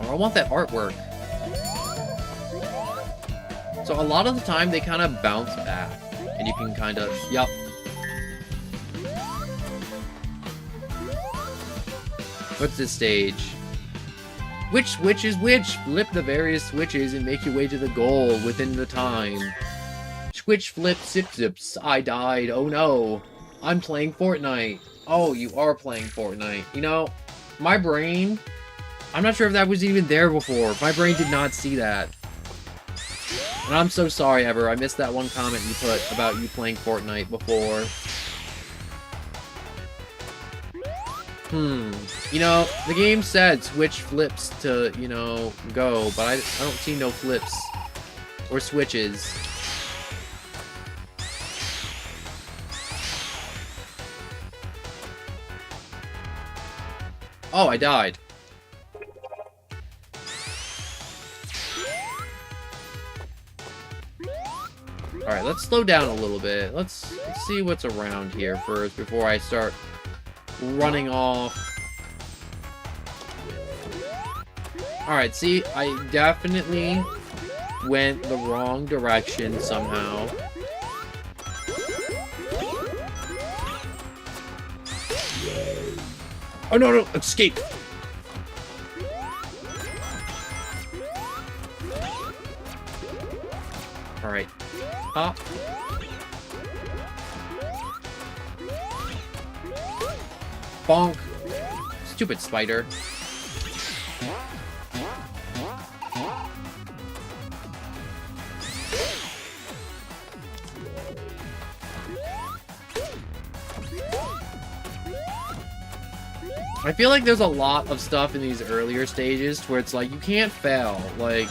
I want that artwork. So a lot of the time they kind of bounce back. And you can kind of... Yup. What's this stage? Which switch is which? Flip the various switches and make your way to the goal within the time. Switch flip zips. I died. Oh no. I'm playing Fortnite. Oh, you are playing Fortnite. You know, my brain... I'm not sure if that was even there before. My brain did not see that. And I'm so sorry, Ever. I missed that one comment you put about you playing Fortnite before. You know, the game said switch flips to, you know, go, but I don't see no flips. Or switches. Oh, I died. Alright, let's slow down a little bit. Let's see what's around here first before I start running off. Alright, see, I definitely went the wrong direction somehow. Oh, no, no, escape! Alright. Up. Bonk. Stupid spider. I feel like there's a lot of stuff in these earlier stages where it's like, you can't fail. Like,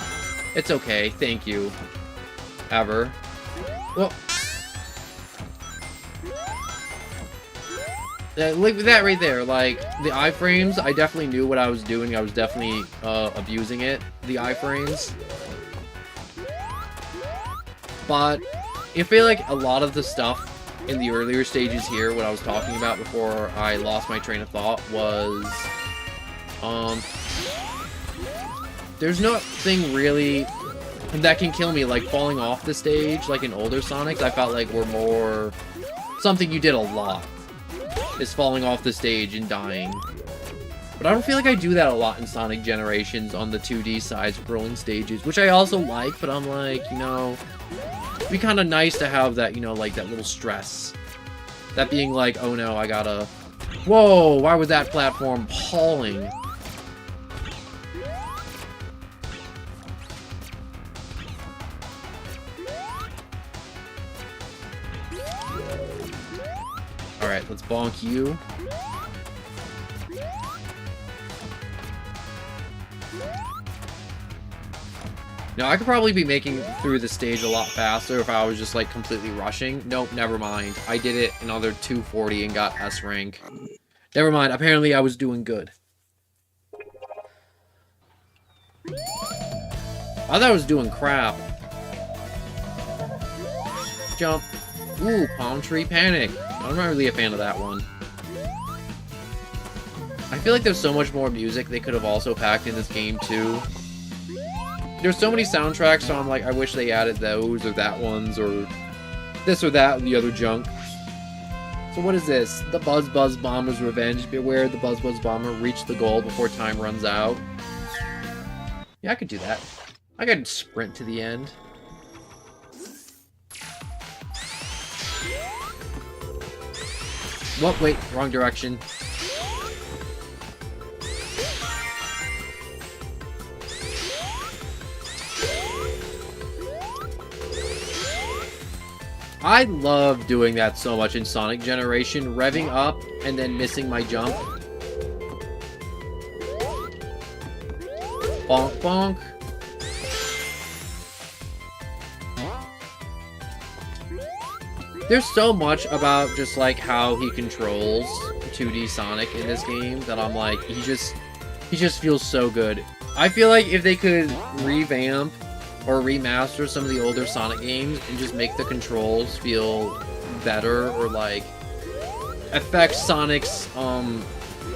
it's okay, thank you. Ever. Well, look at that right there. Like, the iframes, I definitely knew what I was doing. I was definitely abusing it, the iframes. But I feel like a lot of the stuff in the earlier stages here, what I was talking about before I lost my train of thought, was there's nothing really that can kill me, like falling off the stage, like in older Sonics. I felt like were more something you did a lot, is falling off the stage and dying. But I don't feel like I do that a lot in Sonic Generations on the 2D side-scrolling stages, which I also like, but I'm like, you know, it'd be kind of nice to have that, you know, like that little stress. That being like, oh no, I gotta... Whoa, why was that platform hauling? Alright, let's bonk you. Now, I could probably be making through the stage a lot faster if I was just, like, completely rushing. Nope, never mind. I did it another 240 and got S rank. Never mind, apparently I was doing good. I thought I was doing crap. Jump. Ooh, Palm Tree Panic. I'm not really a fan of that one. I feel like there's so much more music they could have also packed in this game, too. There's so many soundtracks, so I'm like, I wish they added those or that ones or this or that, the other junk. So what is this? The Buzz Buzz Bomber's Revenge. Beware the Buzz Buzz Bomber. Reach the goal before time runs out. Yeah, I could do that. I could sprint to the end. Whoa, wait, wrong direction. I love doing that so much in Sonic Generation, revving up and then missing my jump. Bonk, bonk. There's so much about just like how he controls 2D Sonic in this game that I'm like, he just feels so good. I feel like if they could revamp or remaster some of the older Sonic games and just make the controls feel better or like affect Sonic's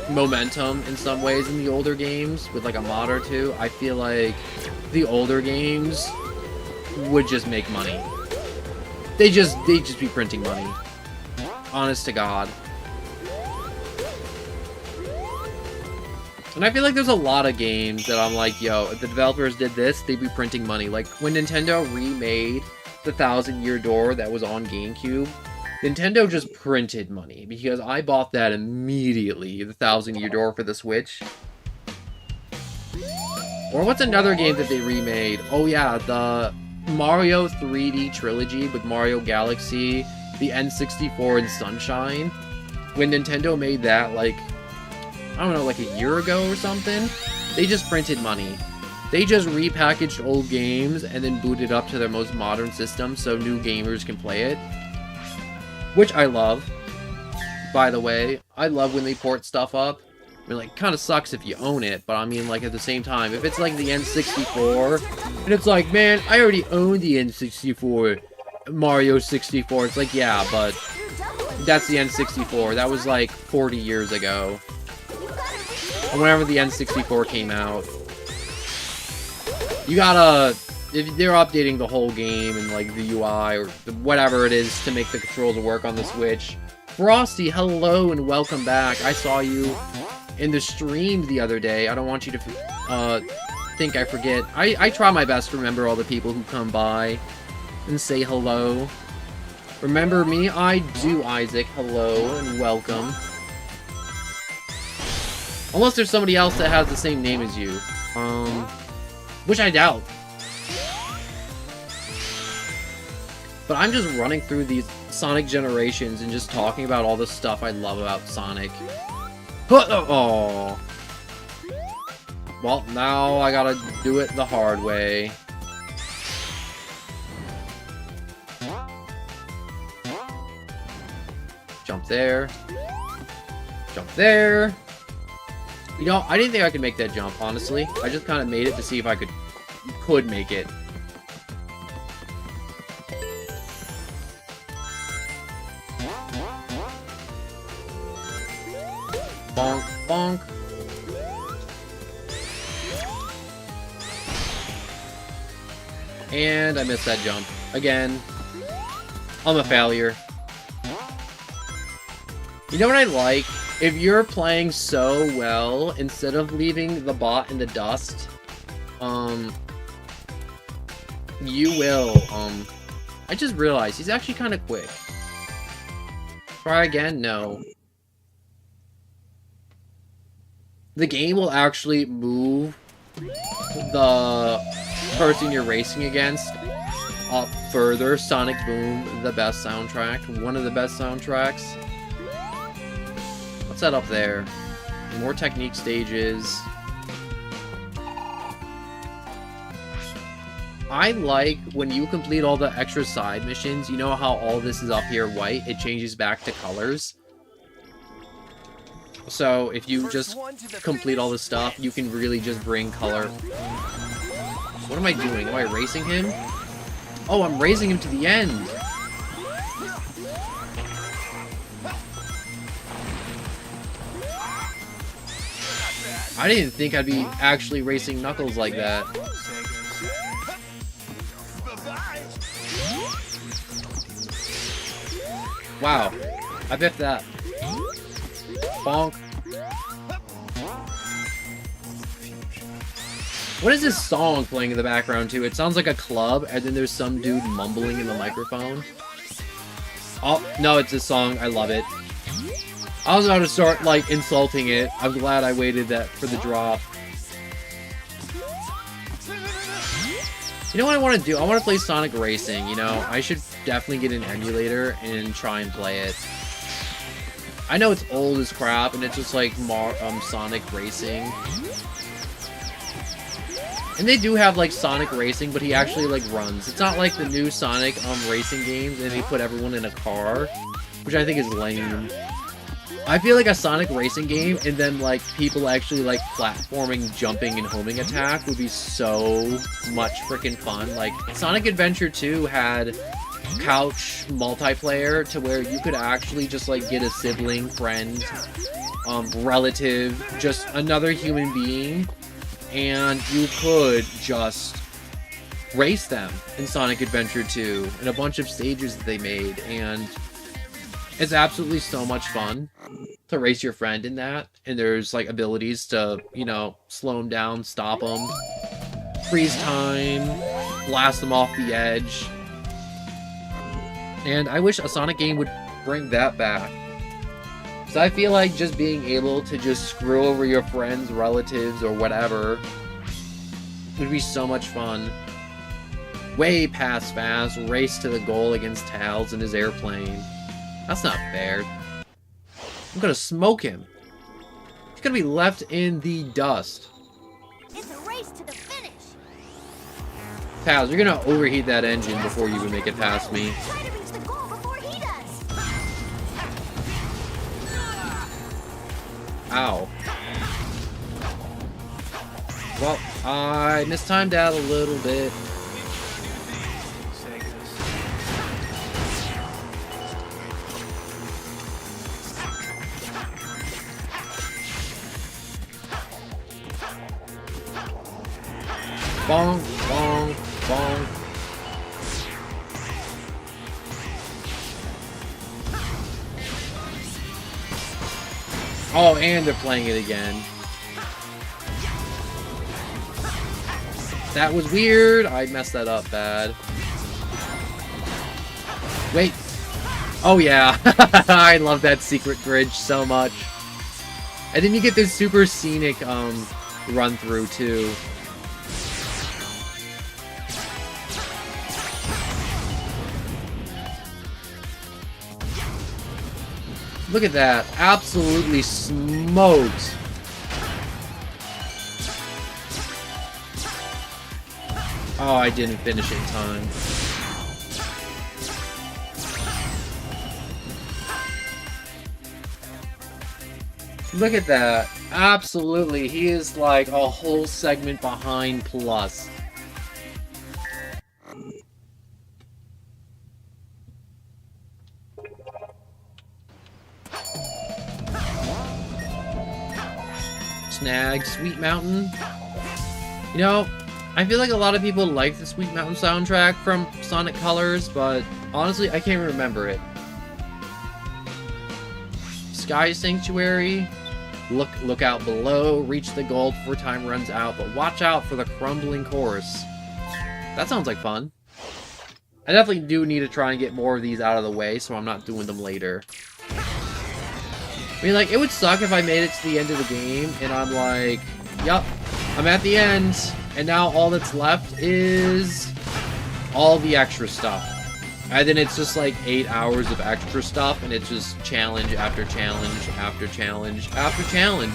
momentum in some ways in the older games with like a mod or two, I feel like the older games would just make money. They'd just be printing money. Honest to God. And I feel like there's a lot of games that I'm like, yo, if the developers did this, they'd be printing money. Like, when Nintendo remade the 1000-Year Door that was on GameCube, Nintendo just printed money, because I bought that immediately, the 1000-Year Door for the Switch. Or what's another game that they remade? Oh yeah, the Mario 3D Trilogy with Mario Galaxy, the N64, and Sunshine. When Nintendo made that, like, I don't know, like a year ago or something, they just printed money. They just repackaged old games and then booted up to their most modern system so new gamers can play it. Which I love, by the way. I love when they port stuff up. I mean, like, kind of sucks if you own it, but I mean, like, at the same time, if it's like the N64, and it's like, man, I already own the N64, Mario 64. It's like, yeah, but that's the N64. That was like 40 years ago. Or whenever the N64 came out. You gotta... If they're updating the whole game and like the UI or whatever it is to make the controls work on the Switch. Frosty, hello and welcome back. I saw you in the stream the other day. I don't want you to think I forget. I try my best to remember all the people who come by and say hello. Remember me? I do, Isaac. Hello and welcome. Unless there's somebody else that has the same name as you. Which I doubt. But I'm just running through these Sonic generations and just talking about all the stuff I love about Sonic. Oh. Well, now I gotta do it the hard way. Jump there. Jump there. You know, I didn't think I could make that jump, honestly. I just kind of made it to see if I could make it. Bonk, bonk. And I missed that jump. Again. I'm a failure. You know what I like? If you're playing so well, instead of leaving the bot in the dust, you will, I just realized he's actually kind of quick. Try again? No. The game will actually move the person you're racing against up further. Sonic Boom, the best soundtrack. One of the best soundtracks. What's that up there? More technique stages. I like when you complete all the extra side missions, you know how all this is up here white? It changes back to colors. So if you just complete all this stuff, you can really just bring color. What am I doing? Am I racing him? Oh, I'm racing him to the end. I didn't think I'd be actually racing Knuckles like that. Wow. I biffed that. Bonk. What is this song playing in the background too? It sounds like a club, and then there's some dude mumbling in the microphone. Oh, no, it's this song. I love it. I was about to start, like, insulting it. I'm glad I waited for the drop. You know what I want to do? I want to play Sonic Racing, you know? I should definitely get an emulator and try and play it. I know it's old as crap, and it's just like Sonic Racing. And they do have, like, Sonic Racing, but he actually, like, runs. It's not like the new Sonic racing games, and they put everyone in a car, which I think is lame. I feel like a Sonic Racing game, and then, like, people actually, like, platforming, jumping, and homing attack would be so much freaking fun. Like, Sonic Adventure 2 had couch multiplayer to where you could actually just, like, get a sibling, friend, relative, just another human being, and you could just race them in Sonic Adventure 2 and a bunch of stages that they made, and it's absolutely so much fun to race your friend in that, and there's, like, abilities to, you know, slow them down, stop them, freeze time, blast them off the edge. And I wish a Sonic game would bring that back. So I feel like just being able to just screw over your friends, relatives, or whatever would be so much fun. Way past fast, race to the goal against Tails in his airplane. That's not fair. I'm gonna smoke him. He's gonna be left in the dust. It's a race to the finish. Tails, you're gonna overheat that engine before you even make it past me. Try to reach the goal before he does. Ow. Well, I mistimed out a little bit. Bonk, bonk, bonk. Oh, and they're playing it again. That was weird. I messed that up bad. Wait. Oh yeah. I love that secret bridge so much. And then you get this super scenic run through too. Look at that. Absolutely smoked. Oh, I didn't finish in time. Look at that. Absolutely. He is like a whole segment behind plus. Snag, Sweet Mountain. You know, I feel like a lot of people like the Sweet Mountain soundtrack from Sonic Colors, but honestly, I can't remember it. Sky Sanctuary. Look out below. Reach the goal before time runs out, but watch out for the crumbling course. That sounds like fun. I definitely do need to try and get more of these out of the way, so I'm not doing them later. I mean, like, it would suck if I made it to the end of the game, and I'm like, yup, I'm at the end, and now all that's left is all the extra stuff. And then it's just like 8 hours of extra stuff, and it's just challenge after challenge after challenge after challenge.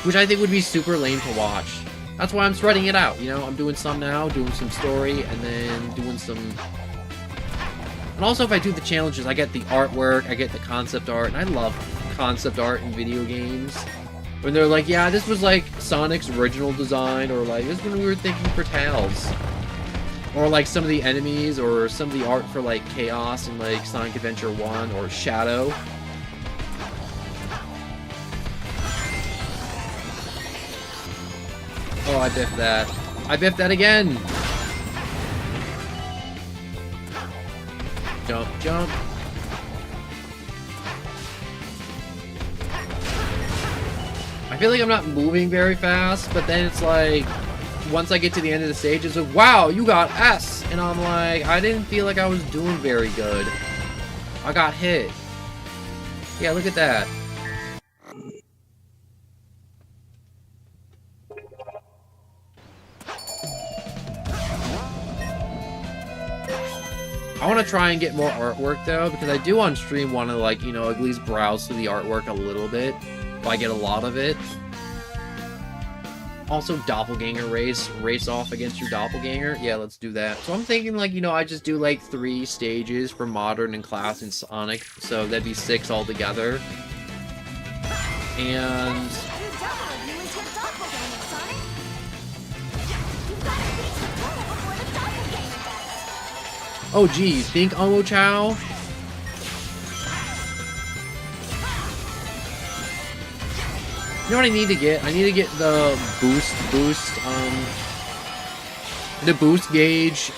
Which I think would be super lame to watch. That's why I'm spreading it out, you know? I'm doing some now, doing some story, and then doing some... And also, if I do the challenges, I get the artwork, I get the concept art, and I love concept art in video games. When they're like, yeah, this was like Sonic's original design, or like, this is when we were thinking for Tails. Or like some of the enemies, or some of the art for like Chaos in like Sonic Adventure 1, or Shadow. Oh, I biffed that. I biffed that again! Jump, jump. I feel like I'm not moving very fast, but then it's like, once I get to the end of the stage, it's like, wow, you got S! And I'm like, I didn't feel like I was doing very good. I got hit. Yeah, look at that. I want to try and get more artwork, though, because I do on stream want to, like, you know, at least browse through the artwork a little bit, if I get a lot of it. Also, doppelganger race off against your doppelganger. Yeah, let's do that. So I'm thinking, like, you know, I just do, like, 3 stages for Modern and Classic and Sonic, so that'd be 6 altogether. And... oh, gee, you think Omo Chow? You know what I need to get? I need to get the boost gauge,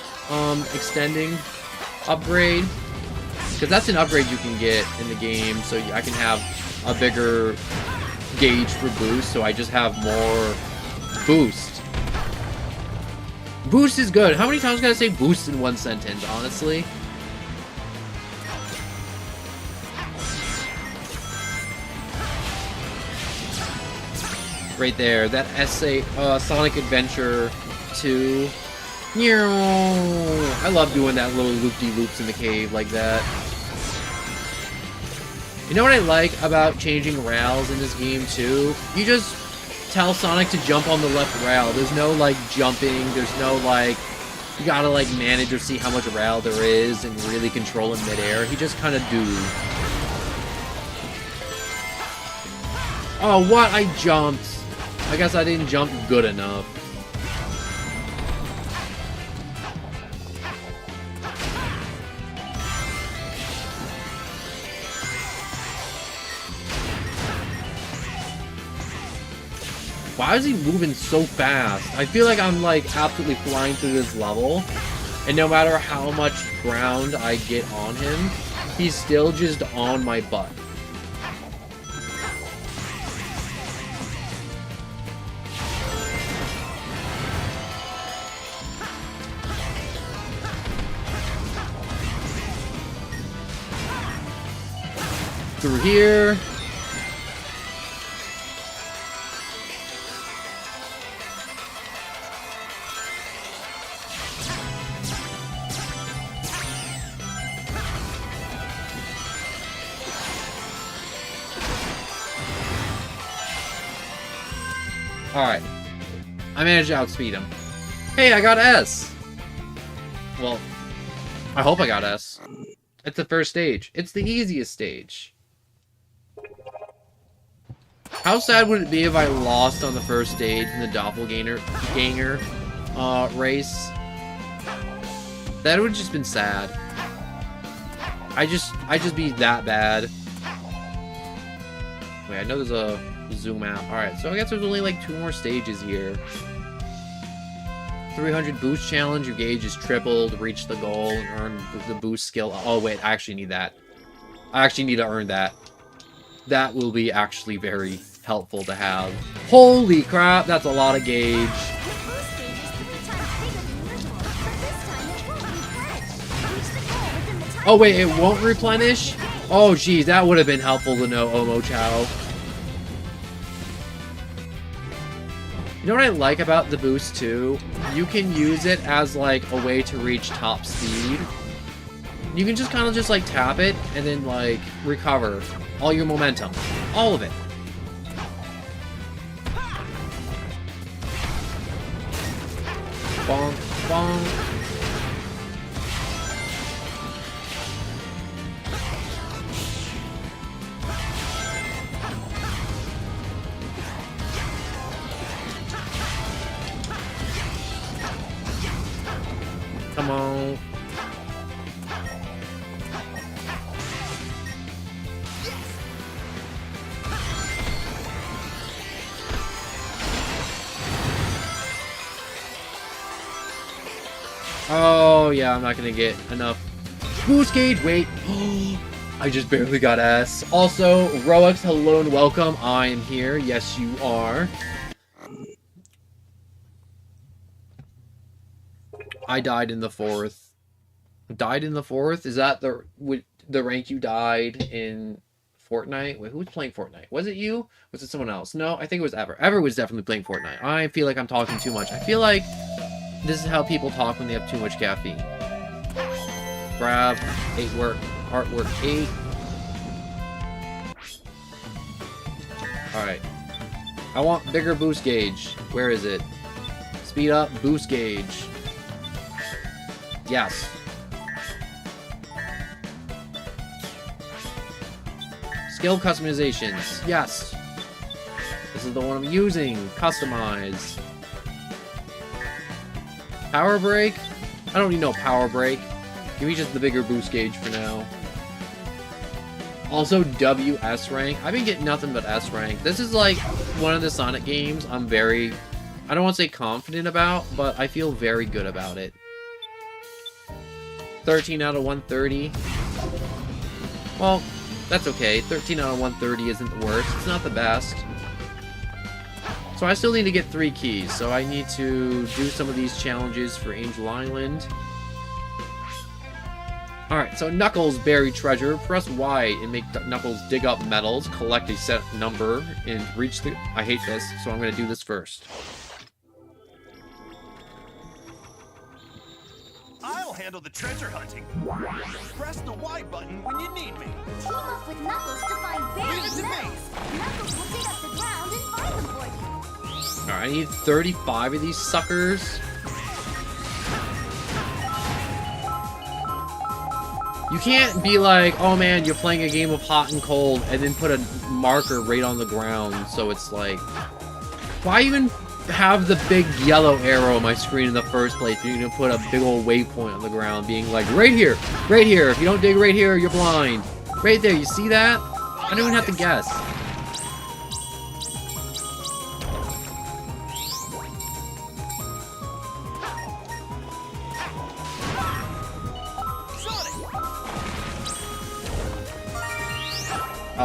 extending upgrade. Because that's an upgrade you can get in the game, so I can have a bigger gauge for boost, so I just have more boost. Boost is good. How many times can I say boost in one sentence, honestly? Right there. That Sonic Adventure 2. I love doing that little loop-de-loops in the cave like that. You know what I like about changing rails in this game, too? You just tell Sonic to jump on the left rail. There's no, like, jumping. There's no, like, you gotta, like, manage or see how much rail there is and really control in midair. He just kind of do. Oh, what? I jumped. I guess I didn't jump good enough. Why is he moving so fast? I feel like I'm like absolutely flying through this level, and no matter how much ground I get on him, he's still just on my butt. Through here. Alright. I managed to outspeed him. Hey, I got S! Well, I hope I got S. It's the first stage. It's the easiest stage. How sad would it be if I lost on the first stage in the Doppelganger race? That would have just been sad. I just be that bad. Wait, I know there's a zoom out. Alright, so I guess there's only like 2 more stages here. 300 boost challenge, your gauge is tripled, reach the goal, and earn the boost skill. Oh wait, I actually need that. I actually need to earn that. That will be actually very helpful to have. Holy crap, that's a lot of gauge. Oh wait, it won't replenish? Oh geez, that would have been helpful to know, Omochao. You know what I like about the boost too? You can use it as like a way to reach top speed. You can just kind of just like tap it and then like recover all your momentum. All of it. Bonk, bonk. Come on. Oh, yeah, I'm not gonna get enough boost gauge. Wait. I just barely got S. Also, Roex, hello and welcome. I am here. Yes, you are. I died in the 4th. Died in the 4th? Is that the rank you died in Fortnite? Wait, who was playing Fortnite? Was it you? Was it someone else? No, I think it was Ever. Ever was definitely playing Fortnite. I feel like I'm talking too much. I feel like this is how people talk when they have too much caffeine. Grab, artwork 8. Alright. I want bigger boost gauge. Where is it? Speed up, boost gauge. Yes. Skill customizations. Yes. This is the one I'm using. Customize. Power break? I don't need no power break. Give me just the bigger boost gauge for now. Also, WS rank. I've been getting nothing but S rank. This is like one of the Sonic games I'm very, I don't want to say confident about, but I feel very good about it. 13 out of 130. Well, that's okay. 13 out of 130 isn't the worst. It's not the best. So I still need to get 3 keys. So I need to do some of these challenges for Angel Island. Alright, so Knuckles bury treasure. Press Y and make Knuckles dig up metals, collect a set number, and reach the... I hate this, so I'm going to do this first. I'll handle the treasure hunting. Press the Y button when you need me. Team up with Knuckles to find buried Leave it to me. metals. Knuckles will dig up the ground and find them for you. Alright, I need 35 of these suckers. You can't be like, oh man, you're playing a game of hot and cold, and then put a marker right on the ground, so it's like... Why even have the big yellow arrow on my screen in the first place? You're gonna put a big old waypoint on the ground, being like, right here, right here. If you don't dig right here, you're blind. Right there, you see that? I don't even have to guess.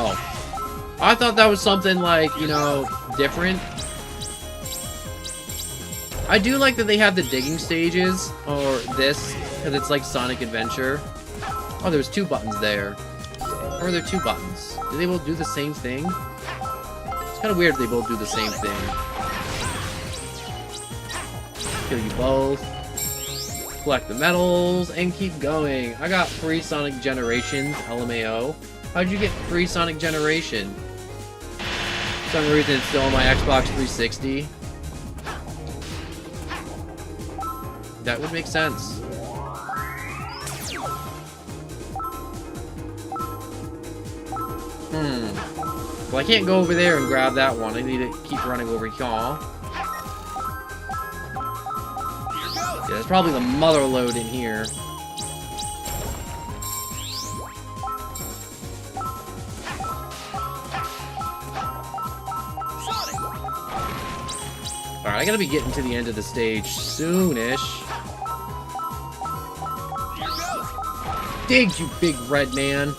Oh. I thought that was something like, you know, different. I do like that they have the digging stages, or this, because it's like Sonic Adventure. Oh, there's 2 buttons there. Or are there 2 buttons? Do they both do the same thing? It's kind of weird if they both do the same thing. Kill you both. Collect the medals, and keep going. I got free Sonic Generations, LMAO. How'd you get free Sonic Generation? For some reason it's still on my Xbox 360. That would make sense. Well, I can't go over there and grab that one. I need to keep running over here. Yeah, there's probably the mother load in here. Alright, I gotta be getting to the end of the stage soonish. Dig, you big red man.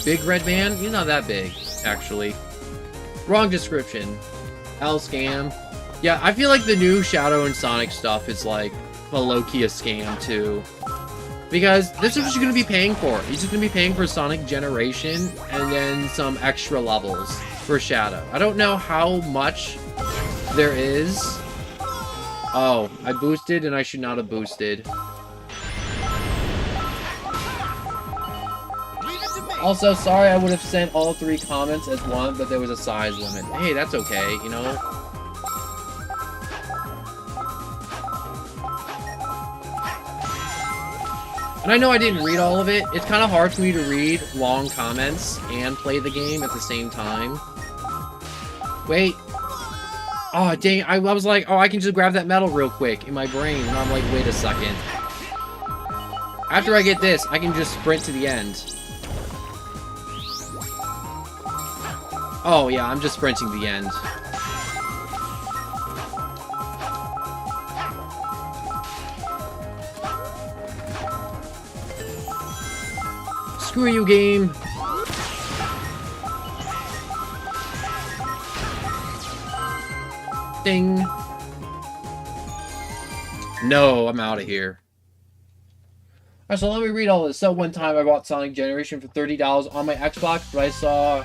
Big red man? You're not that big, actually. Wrong description. L-scam. Yeah, I feel like the new Shadow and Sonic stuff is like a low-key a scam, too. Because this is what you're gonna be paying for. You're just gonna be paying for Sonic Generation and then some extra levels for Shadow. I don't know how much there is. Oh, I boosted and I should not have boosted. Also, sorry I would have sent all 3 comments as one, but there was a size limit. Hey, that's okay, you know? And I know I didn't read all of it. It's kind of hard for me to read long comments and play the game at the same time. Wait. Oh, dang. I was like, oh, I can just grab that medal real quick in my brain. And I'm like, wait a second. After I get this, I can just sprint to the end. Oh, yeah, I'm just sprinting to the end. Screw you, game. Ding. No, I'm out of here. Alright, so let me read all this. So one time I bought Sonic Generation for $30 on my Xbox, but I saw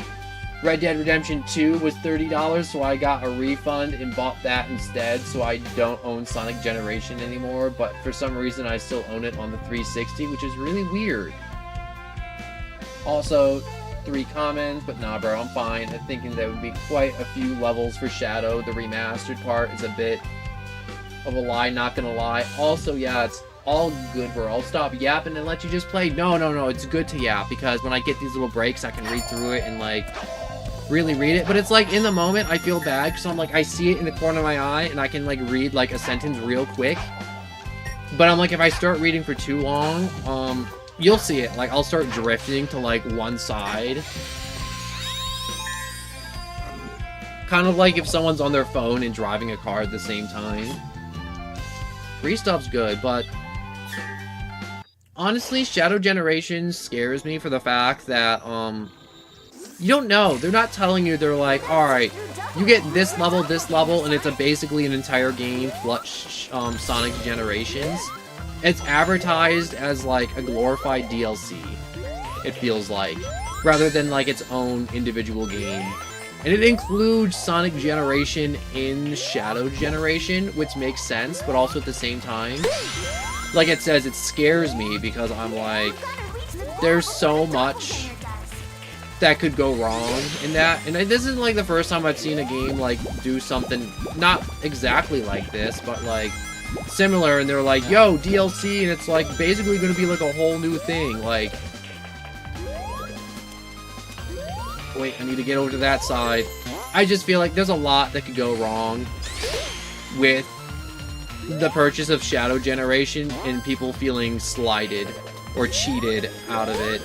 Red Dead Redemption 2 was $30, so I got a refund and bought that instead, so I don't own Sonic Generation anymore, but for some reason I still own it on the 360, which is really weird. Also, 3 comments, but nah bro, I'm fine. I'm thinking there would be quite a few levels for Shadow. The remastered part is a bit of a lie, not gonna lie. Also, yeah, it's all good, bro. I'll stop yapping and let you just play. No, it's good to yap, because when I get these little breaks, I can read through it and, like, really read it. But it's like, in the moment, I feel bad, because I'm like, I see it in the corner of my eye, and I can, like, read, like, a sentence real quick. But I'm like, if I start reading for too long, you'll see it. Like, I'll start drifting to, like, one side. Kind of like if someone's on their phone and driving a car at the same time. Free stuff's good, but honestly, Shadow Generation scares me for the fact that, you don't know. They're not telling you. They're like, alright, you get this level, and it's basically an entire game plus Sonic Generations. It's advertised as, like, a glorified DLC, it feels like, rather than, like, its own individual game. And it includes Sonic Generation in Shadow Generation, which makes sense, but also at the same time, like it says, it scares me because I'm like, there's so much that could go wrong in that. And this isn't, like, the first time I've seen a game, like, do something not exactly like this, but, like, similar, and they're like, yo, DLC, and it's, like, basically gonna be, like, a whole new thing, like... Wait, I need to get over to that side. I just feel like there's a lot that could go wrong with the purchase of Shadow Generation and people feeling slighted or cheated out of it.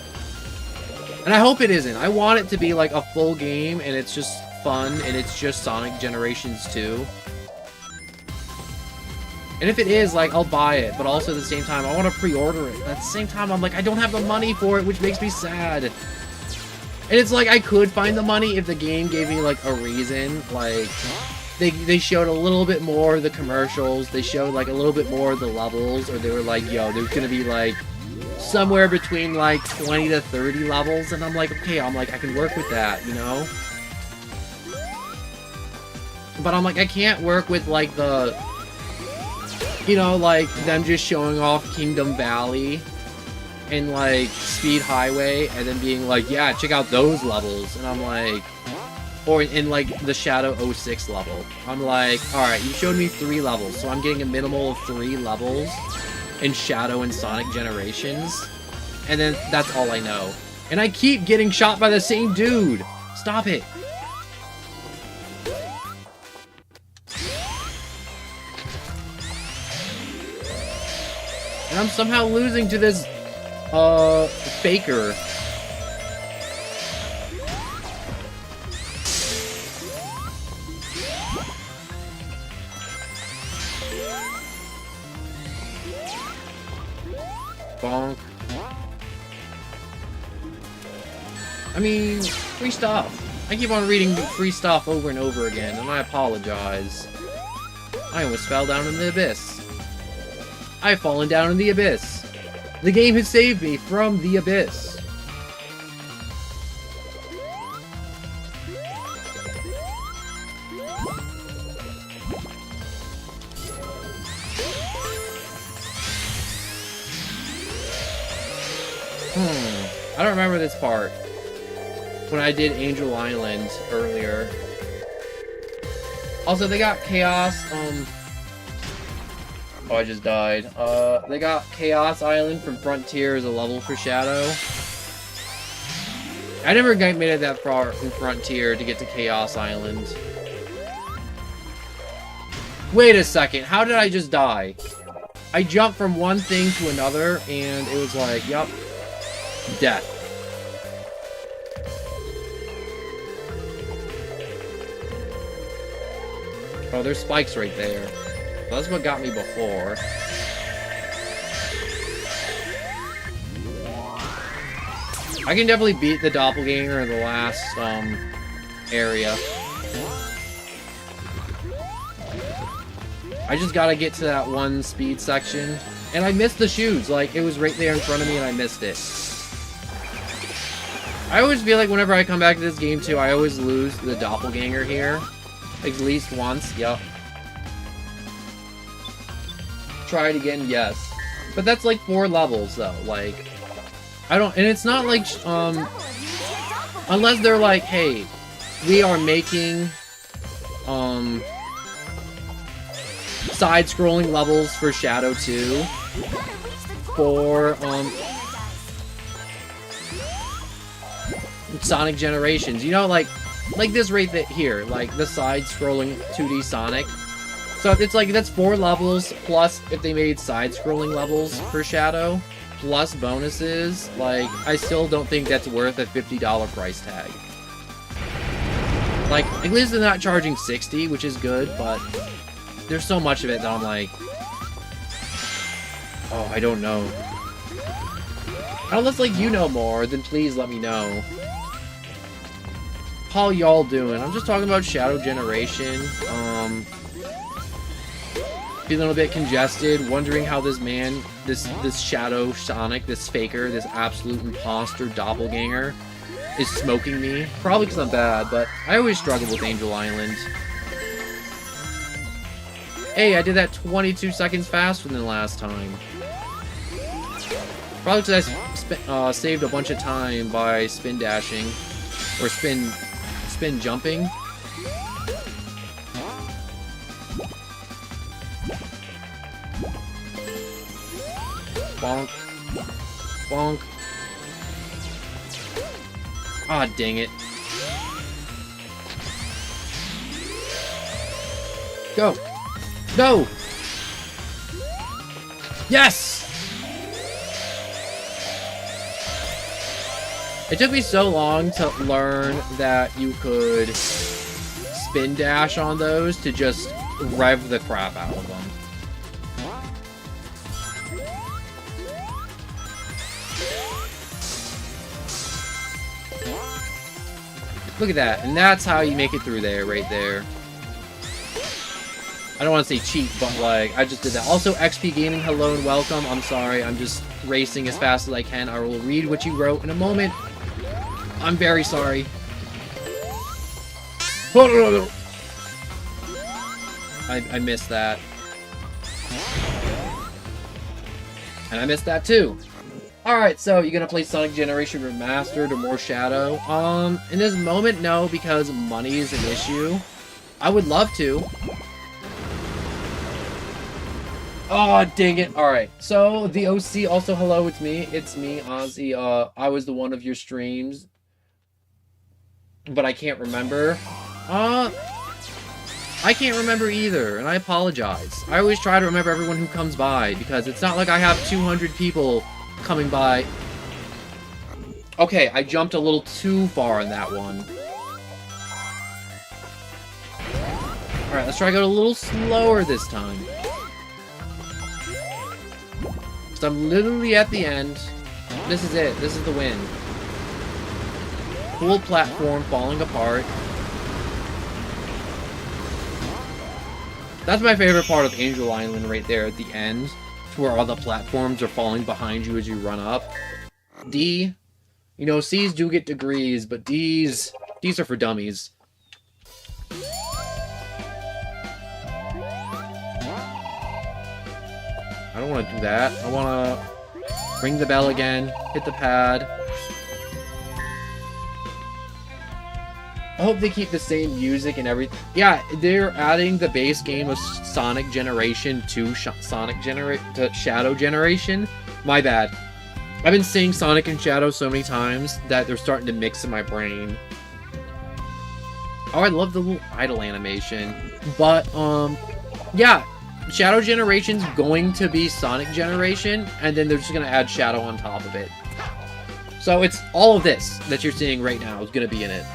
And I hope it isn't. I want it to be, like, a full game, and it's just fun, and it's just Sonic Generations 2. And if it is, like, I'll buy it, but also at the same time, I want to pre-order it. At the same time, I'm like, I don't have the money for it, which makes me sad. And it's like, I could find the money if the game gave me, like, a reason. Like, they showed a little bit more of the commercials. They showed, like, a little bit more of the levels. Or they were like, yo, there's gonna be, like, somewhere between, like, 20 to 30 levels. And I'm like, okay, I'm like, I can work with that, you know? But I'm like, I can't work with, like, the... You know, like, them just showing off Kingdom Valley and, like, Speed Highway, and then being like, yeah, check out those levels. And I'm like... Or in, like, the Shadow 06 level. I'm like, alright, you showed me 3 levels, so I'm getting a minimal of 3 levels in Shadow and Sonic Generations. And then that's all I know. And I keep getting shot by the same dude! Stop it! And I'm somehow losing to this, faker. Bonk. I mean, free stuff. I keep on reading free stuff over and over again, and I apologize. I almost fell down in the abyss. I've fallen down in the abyss. The game has saved me from the abyss. I don't remember this part. When I did Angel Island earlier. Also, they got Chaos, Oh, I just died. They got Chaos Island from Frontier as a level for Shadow. I never made it that far in Frontier to get to Chaos Island. Wait a second, how did I just die? I jumped from one thing to another, and it was like, yup, death. Oh, there's spikes right there. That's what got me before. I can definitely beat the doppelganger in the last, area. I just gotta get to that one speed section. And I missed the shoes. Like, it was right there in front of me and I missed it. I always feel like whenever I come back to this game too, I always lose the doppelganger here. At least once, yep. Try it again, yes. But that's like 4 levels though, like... I don't... And it's not like, unless they're like, hey, we are making, side-scrolling levels for Shadow 2 for, Sonic Generations. You know, like this right here, like the side-scrolling 2D Sonic. So it's like, that's 4 levels, plus if they made side-scrolling levels for Shadow, plus bonuses, like, I still don't think that's worth a $50 price tag. Like, at least they're not charging $60, which is good, but there's so much of it that I'm like, oh, I don't know. Unless, like, you know more, then please let me know. How y'all doing? I'm just talking about Shadow Generation, feeling a bit congested, wondering how this man, this Shadow Sonic, this faker, this absolute imposter doppelganger, is smoking me. Probably because I'm bad, but I always struggle with Angel Island. Hey, I did that 22 seconds faster than last time. Probably because I saved a bunch of time by spin dashing, or spin jumping. Bonk. Bonk. Ah, dang it. Go! Go! Yes! It took me so long to learn that you could spin dash on those to just rev the crap out of them. Look at that. And that's how you make it through there, right there. I don't want to say cheat, but like, I just did that. Also, XP Gaming, hello and welcome. I'm sorry, I'm just racing as fast as I can. I will read what you wrote in a moment. I'm very sorry. I missed that. And I missed that too. Alright, so you're gonna play Sonic Generation Remastered or more Shadow? In this moment, no, because money is an issue. I would love to. Oh, dang it. Alright, so the OC, also hello, it's me. It's me, Ozzy. I was the one of your streams. But I can't remember. I can't remember either, and I apologize. I always try to remember everyone who comes by, because it's not like I have 200 people coming by. Okay, I jumped a little too far on that one. Alright, let's try to go a little slower this time. So I'm literally at the end. This is it. This is the win. Cool platform falling apart. That's my favorite part of Angel Island right there at the end. Where all the platforms are falling behind you as you run up. D. You know, C's do get degrees, but D's are for dummies. I don't want to do that. I want to ring the bell again, hit the pad. I hope they keep the same music and everything. Yeah, they're adding the base game of Sonic Generation to Shadow Generation. My bad. I've been saying Sonic and Shadow so many times that they're starting to mix in my brain. Oh, I love the little idle animation. But, yeah. Shadow Generation's going to be Sonic Generation, and then they're just going to add Shadow on top of it. So it's all of this that you're seeing right now is going to be in it.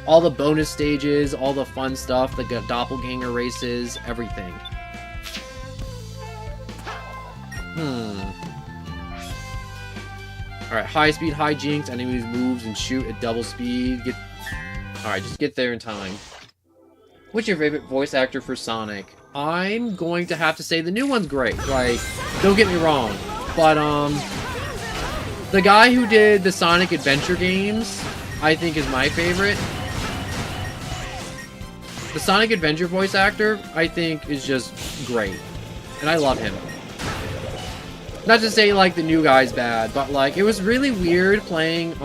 All the bonus stages, all the fun stuff, the doppelganger races, everything. Alright, high speed, high jinks, enemies moves and shoot at double speed. Alright, just get there in time. What's your favorite voice actor for Sonic? I'm going to have to say the new one's great. Like, don't get me wrong. But, the guy who did the Sonic Adventure games, I think is my favorite. The Sonic Adventure voice actor, I think, is just great. And I love him. Not to say, like, the new guy's bad, but, like, it was really weird playing,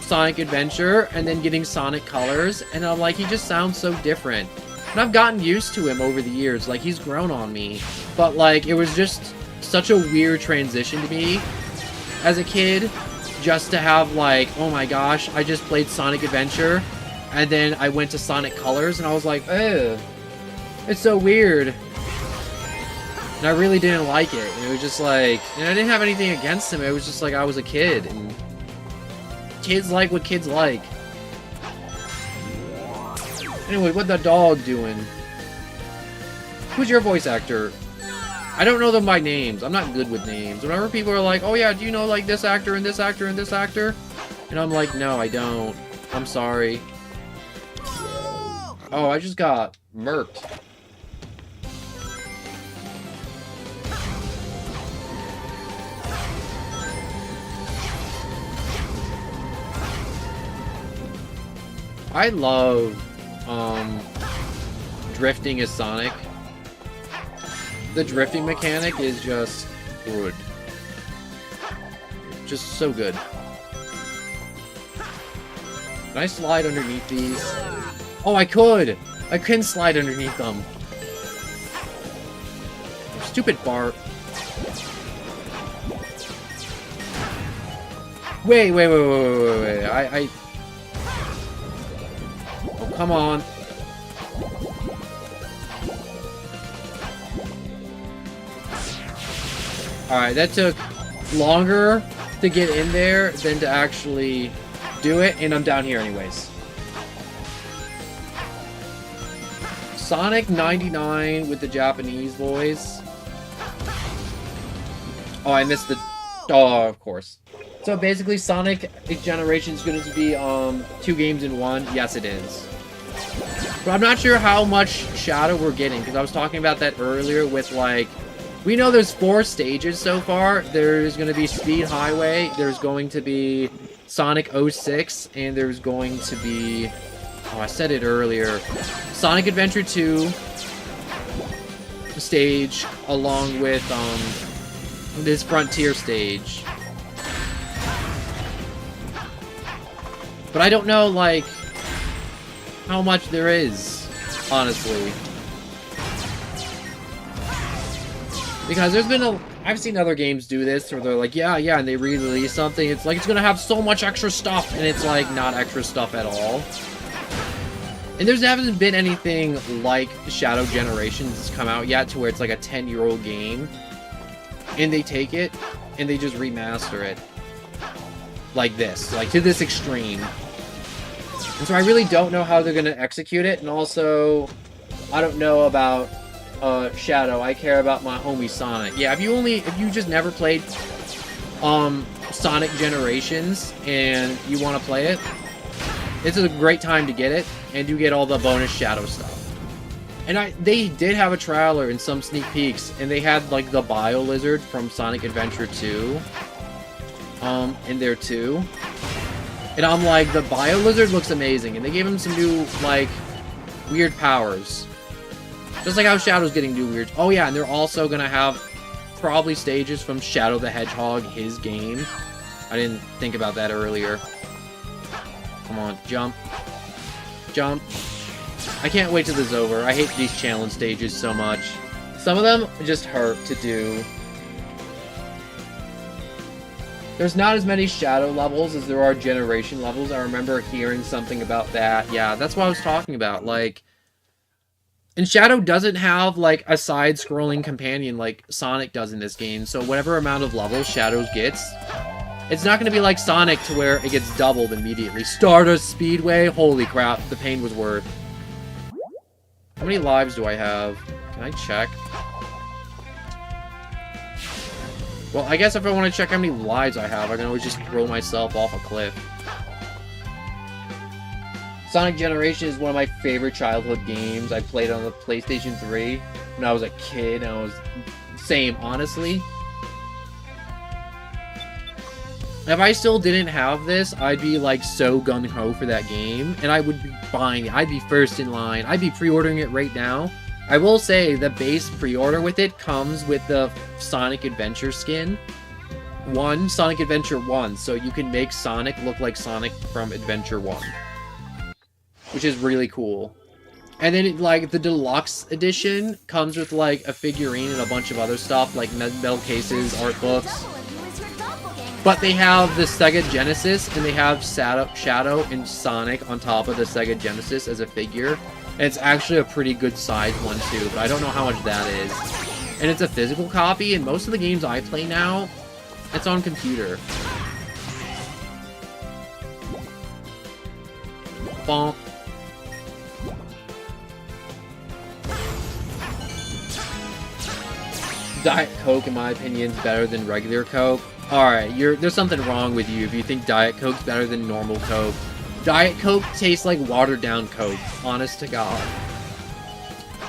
Sonic Adventure and then getting Sonic Colors, and I'm like, he just sounds so different. And I've gotten used to him over the years, like, he's grown on me. But, like, it was just such a weird transition to me as a kid, just to have, like, oh my gosh, I just played Sonic Adventure, and then I went to Sonic Colors, and I was like, ugh, it's so weird. And I really didn't like it. And it was just like, and I didn't have anything against him, it was just like I was a kid, and kids like what kids like. Anyway, what the dog doing? Who's your voice actor? I don't know them by names. I'm not good with names. Whenever people are like, oh yeah, do you know like this actor and this actor and this actor? And I'm like, no, I don't. I'm sorry. Oh, I just got murked. I love drifting as Sonic. The drifting mechanic is just good. Just so good. Can I slide underneath these? Oh, I could! I couldn't slide underneath them. Stupid Bart. Wait. Oh, come on. Alright, that took longer to get in there than to actually do it, and I'm down here anyways. Sonic 99 with the Japanese voice. Oh, I missed the... Oh, of course. So basically, Sonic Generation is going to be 2 games in 1. Yes, it is. But I'm not sure how much Shadow we're getting, because I was talking about that earlier with, like, we know there's 4 stages so far. There's going to be Speed Highway, there's going to be Sonic 06, and there's going to be, oh, I said it earlier, Sonic Adventure 2 stage, along with this Frontier stage. But I don't know, like, how much there is, honestly. Because there's been I've seen other games do this, where they're like, yeah, and they re-release something, it's like, it's gonna have so much extra stuff, and it's like, not extra stuff at all. And there hasn't been anything like Shadow Generations come out yet, to where it's like a 10-year-old game, and they take it, and they just remaster it. Like this, like to this extreme. And so I really don't know how they're gonna execute it, and also, I don't know about Shadow. I care about my homie Sonic. Yeah, if you just never played Sonic Generations and you want to play it, it's a great time to get it, and you get all the bonus Shadow stuff. And they did have a trailer and some sneak peeks, and they had like the Bio Lizard from Sonic Adventure 2 in there too. And I'm like, the Bio Lizard looks amazing, and they gave him some new like weird powers. Just like how Shadow's getting new weird... Oh yeah, and they're also gonna have probably stages from Shadow the Hedgehog, his game. I didn't think about that earlier. Come on, jump. Jump. I can't wait till this is over. I hate these challenge stages so much. Some of them just hurt to do. There's not as many Shadow levels as there are Generation levels. I remember hearing something about that. Yeah, that's what I was talking about. Like... And Shadow doesn't have, like, a side-scrolling companion like Sonic does in this game, so whatever amount of levels Shadow gets, it's not going to be like Sonic to where it gets doubled immediately. Stardust Speedway? Holy crap, the pain was worth. How many lives do I have? Can I check? Well, I guess if I want to check how many lives I have, I can always just throw myself off a cliff. Sonic Generation is one of my favorite childhood games. I played on the PlayStation 3 when I was a kid, and I was... Same, honestly. If I still didn't have this, I'd be, like, so gung-ho for that game, and I would be buying it. I'd be first in line. I'd be pre-ordering it right now. I will say, the base pre-order with it comes with the Sonic Adventure skin. Sonic Adventure 1, so you can make Sonic look like Sonic from Adventure 1. Which is really cool. And then, like, the deluxe edition comes with, like, a figurine and a bunch of other stuff, like metal cases, art books. But they have the Sega Genesis, and they have Shadow and Sonic on top of the Sega Genesis as a figure. And it's actually a pretty good sized one, too, but I don't know how much that is. And it's a physical copy, and most of the games I play now, it's on computer. Bonk. Diet Coke, in my opinion, is better than regular Coke. Alright, there's something wrong with you if you think Diet Coke's better than normal Coke. Diet Coke tastes like watered down Coke, honest to God.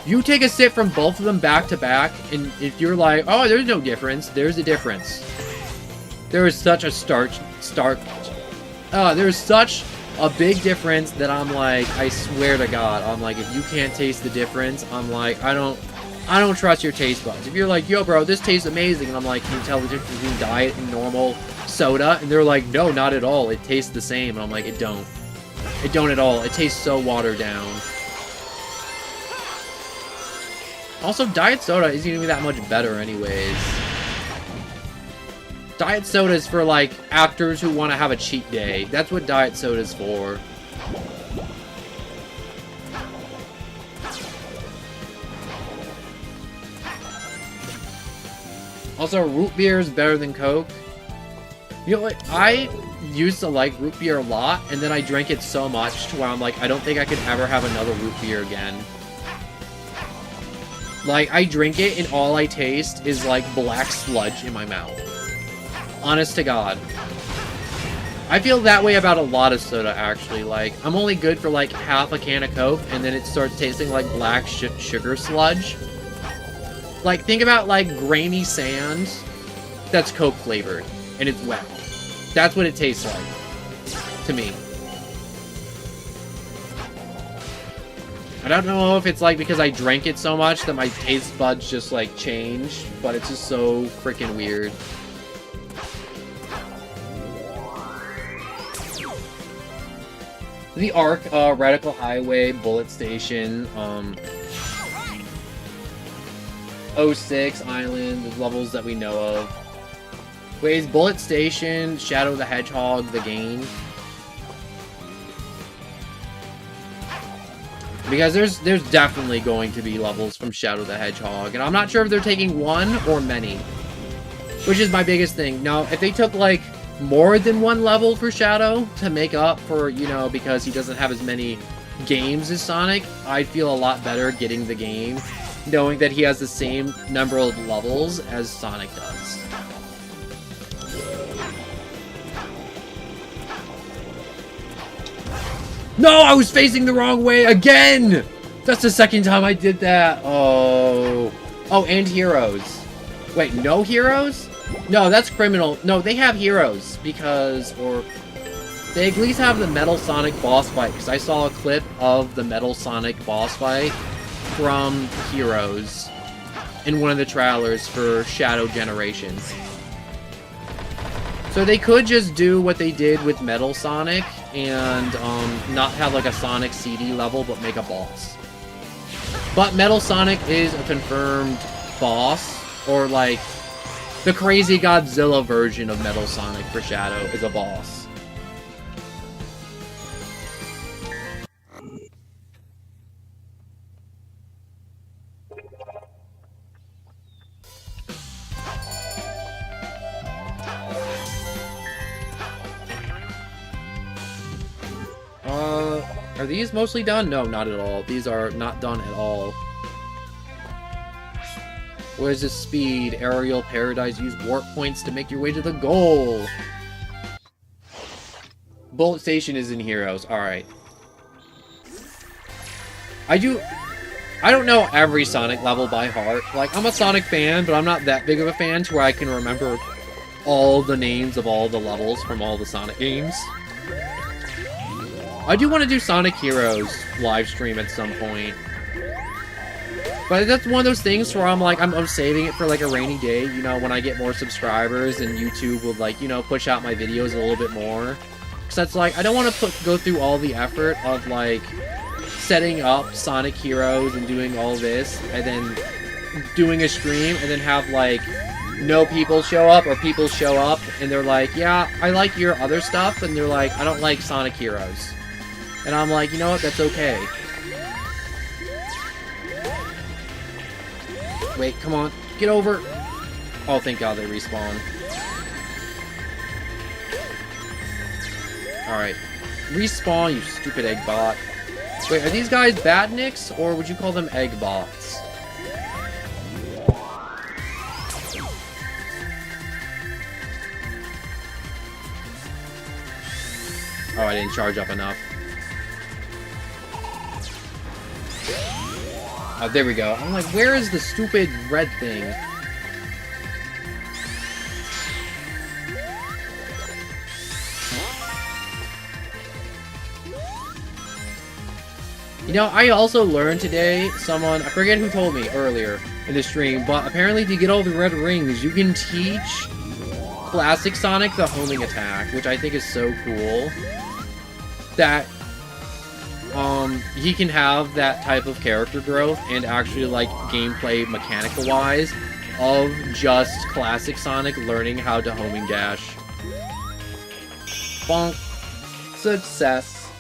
You take a sip from both of them back to back, and if you're like, oh, there's no difference, there's a difference. There is such a there's such a big difference that I'm like, I swear to God, I'm like, if you can't taste the difference, I'm like, I don't trust your taste buds. If you're like, yo, bro, this tastes amazing, and I'm like, can you tell the difference between diet and normal soda? And they're like, no, not at all. It tastes the same. And I'm like, it don't. It don't at all. It tastes so watered down. Also, diet soda isn't even that much better anyways. Diet soda is for, like, actors who want to have a cheat day. That's what diet soda is for. Also, root beer is better than Coke. You know what? I used to like root beer a lot, and then I drank it so much to where I'm like, I don't think I could ever have another root beer again. Like, I drink it, and all I taste is, like, black sludge in my mouth. Honest to God. I feel that way about a lot of soda, actually. Like, I'm only good for, like, half a can of Coke, and then it starts tasting like black sugar sludge. Like, think about, like, grainy sand that's Coke flavored, and it's wet. That's what it tastes like, to me. I don't know if it's, like, because I drank it so much that my taste buds just, like, changed, but it's just so freaking weird. The Ark, Radical Highway, Bullet Station, 06, Island, the levels that we know of. Wait, is Bullet Station, Shadow the Hedgehog, the game? Because there's definitely going to be levels from Shadow the Hedgehog, and I'm not sure if they're taking one or many. Which is my biggest thing. Now, if they took, like, more than one level for Shadow to make up for, you know, because he doesn't have as many games as Sonic, I'd feel a lot better getting the game, knowing that he has the same number of levels as Sonic does. No, I was facing the wrong way again! That's the second time I did that. Oh. Oh, and Heroes. Wait, no Heroes? No, that's Criminal. No, they have Heroes, because, or, they at least have the Metal Sonic boss fight, because I saw a clip of the Metal Sonic boss fight from Heroes in one of the trailers for Shadow Generations. So they could just do what they did with Metal Sonic, and, not have, like, a Sonic CD level, but make a boss. But Metal Sonic is a confirmed boss, or, like, the crazy Godzilla version of Metal Sonic for Shadow is a boss. Are these mostly done? No, not at all. These are not done at all. Where's this speed? Aerial Paradise. Use warp points to make your way to the goal. Bullet Station is in Heroes. Alright. I don't know every Sonic level by heart. Like, I'm a Sonic fan, but I'm not that big of a fan to where I can remember all the names of all the levels from all the Sonic games. I do want to do Sonic Heroes live stream at some point. But that's one of those things where I'm like, I'm saving it for like a rainy day, you know, when I get more subscribers and YouTube will, like, you know, push out my videos a little bit more. Because that's like, I don't want to go through all the effort of, like, setting up Sonic Heroes and doing all this, and then doing a stream, and then have, like, no people show up, or people show up, and they're like, yeah, I like your other stuff, and they're like, I don't like Sonic Heroes. And I'm like, you know what, that's okay. Wait, come on, get over. Oh, thank God they respawn. Alright. Respawn, you stupid egg bot. Wait, are these guys badniks, or would you call them egg bots? Oh, I didn't charge up enough. Oh, there we go. I'm like, where is the stupid red thing? You know, I also learned today, I forget who told me earlier in the stream, but apparently to get all the red rings, you can teach Classic Sonic the homing attack, which I think is so cool. That he can have that type of character growth and actually, like, gameplay mechanical-wise of just Classic Sonic learning how to homing dash. Bonk. Success.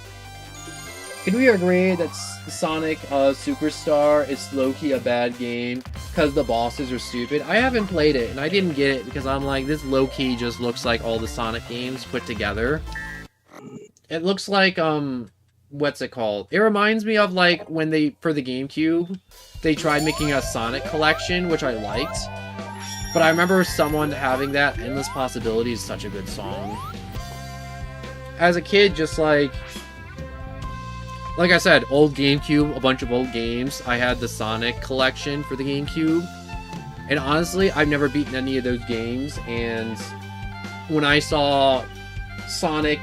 Can we agree that Sonic Superstar is low-key a bad game because the bosses are stupid? I haven't played it, and I didn't get it because I'm like, this low-key just looks like all the Sonic games put together. It looks like, what's it called? It reminds me of, like, when they, for the GameCube, they tried making a Sonic collection, which I liked. But I remember someone having that. Endless Possibilities is such a good song. As a kid, just like I said, old GameCube, a bunch of old games. I had the Sonic collection for the GameCube. And honestly, I've never beaten any of those games. And when I saw Sonic,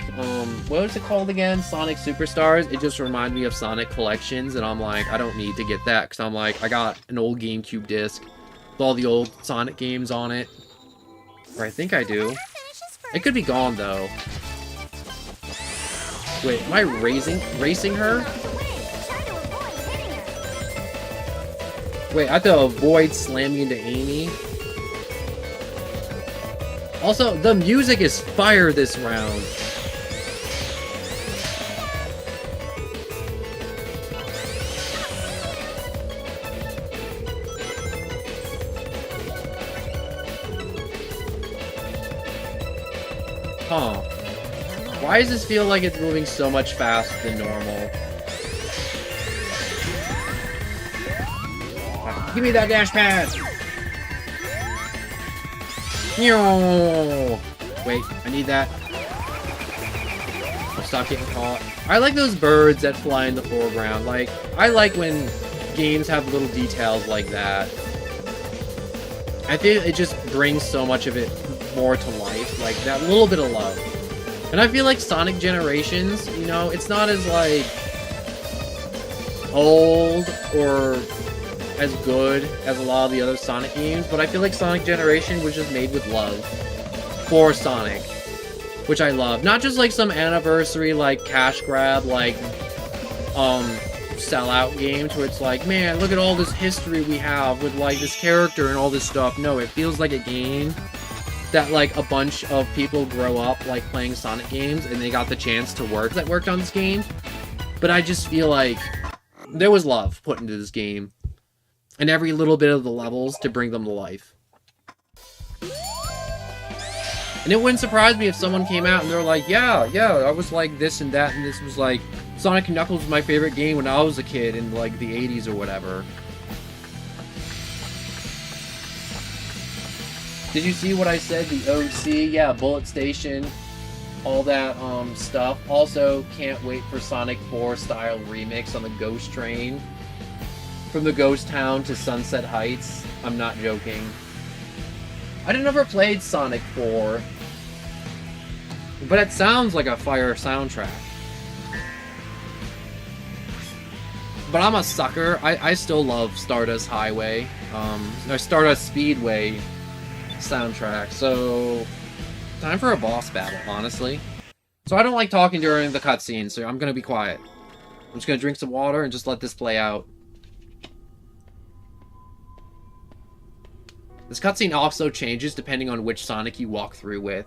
what was it called again? Sonic Superstars, it just reminded me of Sonic Collections. And I'm like, I don't need to get that. Because I'm like, I got an old GameCube disc with all the old Sonic games on it. Or I think I do. It could be gone, though. Wait, am I racing her? Wait, I have to avoid slamming into Amy. Also, the music is fire this round. Huh. Why does this feel like it's moving so much faster than normal? Give me that dash pad! Wait, I need that. I'll stop getting caught. I like those birds that fly in the foreground. Like, I like when games have little details like that. I think it just brings so much of it more to life. Like, that little bit of love. And I feel like Sonic Generations, you know, it's not as, like, old or as good as a lot of the other Sonic games, but I feel like Sonic Generation was just made with love for Sonic, which I love. Not just, like, some anniversary, like, cash grab, like, sellout games where it's like, man, look at all this history we have with, like, this character and all this stuff. No, it feels like a game that, like, a bunch of people grow up, like, playing Sonic games, and they got the chance to work on this game. But I just feel like there was love put into this game, and every little bit of the levels to bring them to life. And it wouldn't surprise me if someone came out and they're like, yeah, I was like this and that, and this was like, Sonic & Knuckles was my favorite game when I was a kid in, like, the 80s or whatever. Did you see what I said? The OC, yeah, Bullet Station, all that stuff. Also, can't wait for Sonic 4 style remix on the Ghost Train. From the Ghost Town to Sunset Heights. I'm not joking. I never played Sonic 4, but it sounds like a fire soundtrack. But I'm a sucker. I still love Stardust Highway, or Stardust Speedway soundtrack. So, time for a boss battle, honestly. So I don't like talking during the cutscene, so I'm gonna be quiet. I'm just gonna drink some water and just let this play out. This cutscene also changes depending on which Sonic you walk through with.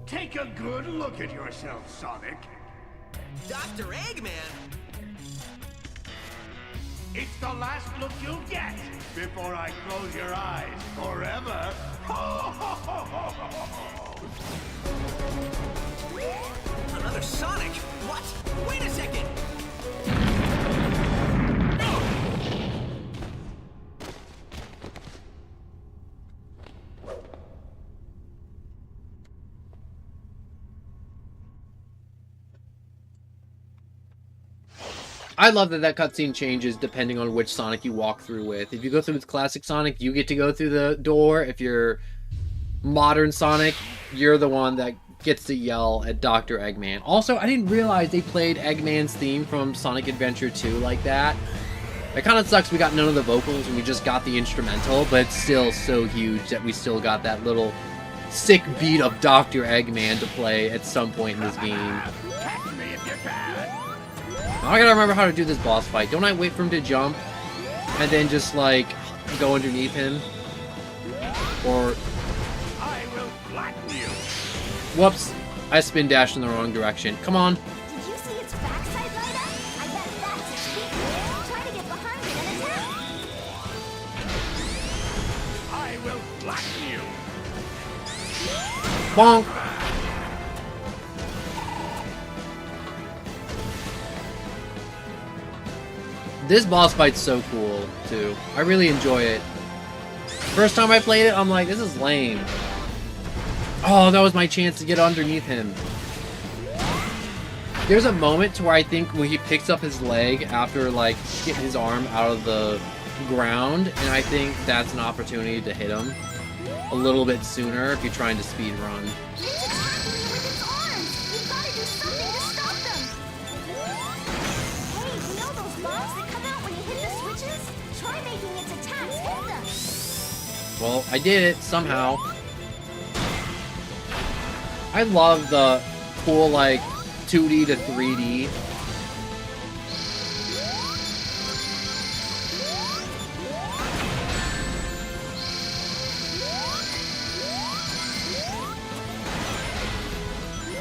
Take a good look at yourself, Sonic. Dr. Eggman? It's the last look you'll get before I close your eyes forever. Another Sonic? What? Wait a second! I love that that cutscene changes depending on which Sonic you walk through with. If you go through with classic Sonic, you get to go through the door. If you're modern Sonic, you're the one that gets to yell at Dr. Eggman. Also, I didn't realize they played Eggman's theme from Sonic Adventure 2 like that. It kind of sucks we got none of the vocals and we just got the instrumental, but it's still so huge that we still got that little sick beat of Dr. Eggman to play at some point in this game. I gotta remember how to do this boss fight. Don't I wait for him to jump and then just, like, go underneath him? Or... I will flatten you. Whoops. I spin dashed in the wrong direction. Come on. Did you see its backside light up? I bet that's its weakness. Try to get behind it and attack. I will flatten you. Bonk! This boss fight's so cool, too. I really enjoy it. First time I played it, I'm like, this is lame. Oh, that was my chance to get underneath him. There's a moment to where I think when he picks up his leg after, like, getting his arm out of the ground, and I think that's an opportunity to hit him a little bit sooner if you're trying to speed run. It's attacking me with its arms! We've got to do something to stop them! Hey, you know those bombs that come out when you hit the switches? Try making its attacks hit them! Well, I did it, somehow. I love the cool, like, 2D to 3D.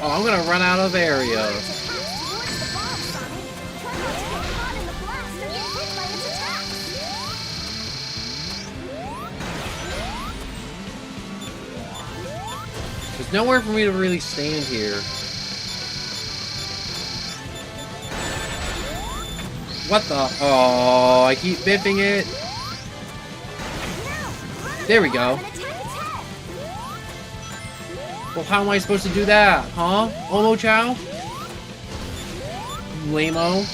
Oh, I'm gonna run out of area. Its attacks towards the bomb, Sonic! Try not to get caught in the blast or get hit by its attacks! There's nowhere for me to really stand here. What the? Oh, I keep biffing it. There we go. And attack its head! Well, how am I supposed to do that? Huh? Omo Chow? Lame-o?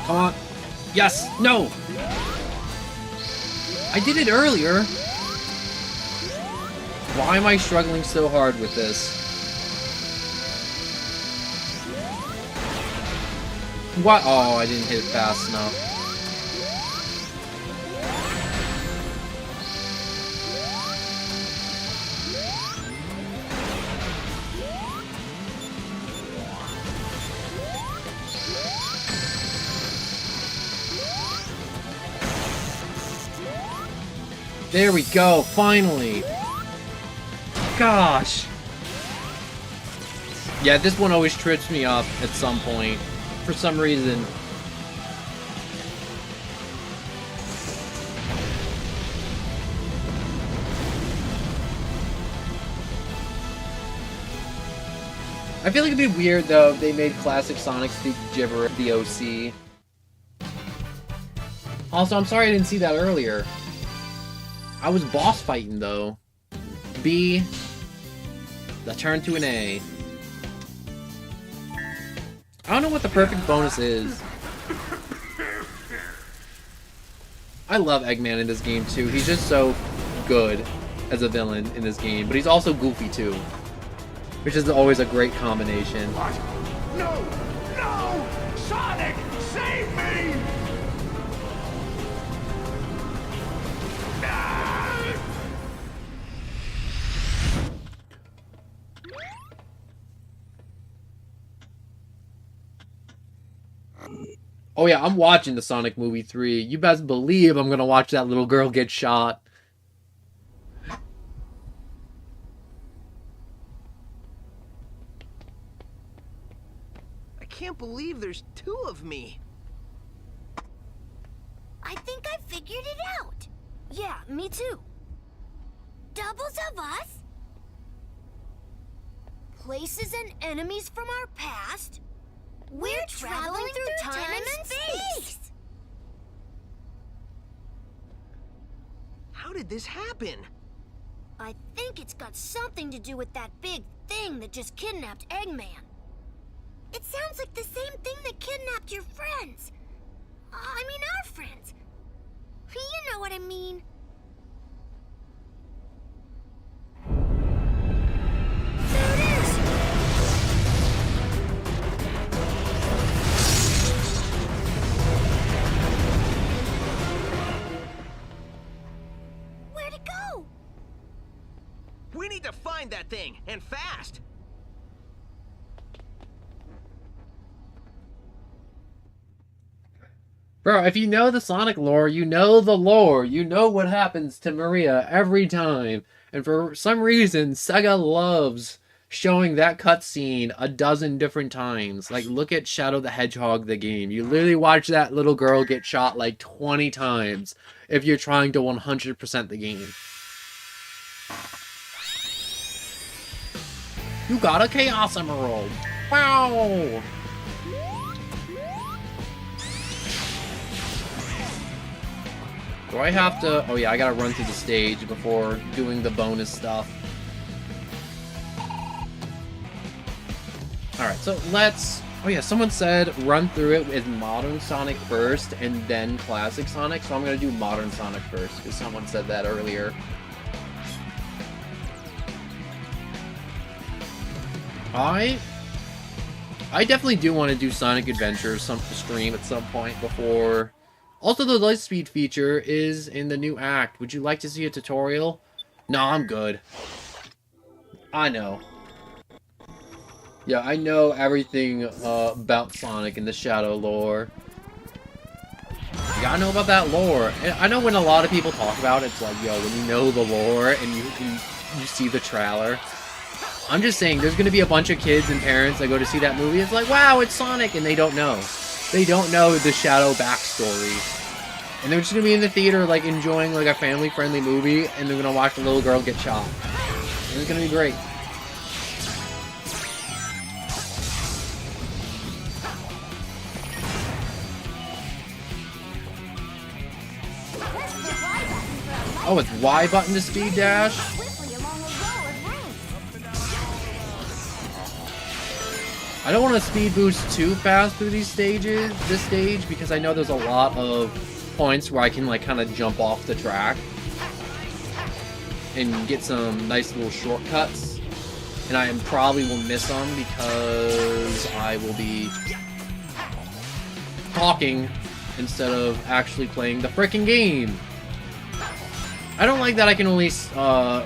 Come on. Yes! No! I did it earlier! Why am I struggling so hard with this? What? Oh, I didn't hit it fast enough. There we go, finally! Gosh! Yeah, this one always trips me up at some point. For some reason. I feel like it'd be weird though if they made classic Sonic speak gibber at the OC. Also, I'm sorry I didn't see that earlier. I was boss fighting though. B. That turned to an A. I don't know what the perfect bonus is. I love Eggman in this game too. He's just so good as a villain in this game, but he's also goofy too, which is always a great combination. What? No! No! Sonic! Save me! Ah! Oh yeah, I'm watching the Sonic movie 3. You best believe I'm gonna watch that little girl get shot. I can't believe there's two of me. I think I figured it out. Yeah, me too. Doubles of us? Places and enemies from our past? We're traveling through time and space! How did this happen? I think it's got something to do with that big thing that just kidnapped Eggman. It sounds like the same thing that kidnapped your friends. I mean our friends. You know what I mean. There it is! Where'd it go? We need to find that thing, and fast! Bro, if you know the Sonic lore, you know the lore. You know what happens to Maria every time. And for some reason, Sega loves showing that cutscene a dozen different times. Like, look at Shadow the Hedgehog, the game. You literally watch that little girl get shot like 20 times if you're trying to 100% the game. You got a Chaos Emerald! Wow! Do I have to... Oh yeah, I gotta run through the stage before doing the bonus stuff. Alright, so let's... Oh yeah, someone said run through it with Modern Sonic first and then Classic Sonic, so I'm gonna do Modern Sonic first, because someone said that earlier. I definitely do want to do Sonic Adventure stream at some point before... Also, the Lightspeed feature is in the new act. Would you like to see a tutorial? No, I'm good. I know. Yeah, I know everything about Sonic and the Shadow lore. You gotta know about that lore. And I know when a lot of people talk about it, it's like, yo, when you know the lore and you see the trailer. I'm just saying, there's gonna be a bunch of kids and parents that go to see that movie. It's like, wow, it's Sonic, and they don't know. They don't know the Shadow backstory. And they're just gonna be in the theater, like, enjoying, like, a family-friendly movie, and they're gonna watch the little girl get shot. And it's gonna be great. Oh, it's Y button to speed dash? I don't want to speed boost too fast through this stage, because I know there's a lot of points where I can, like, kind of jump off the track and get some nice little shortcuts. And I probably will miss them because I will be talking instead of actually playing the frickin' game. I don't like that I can only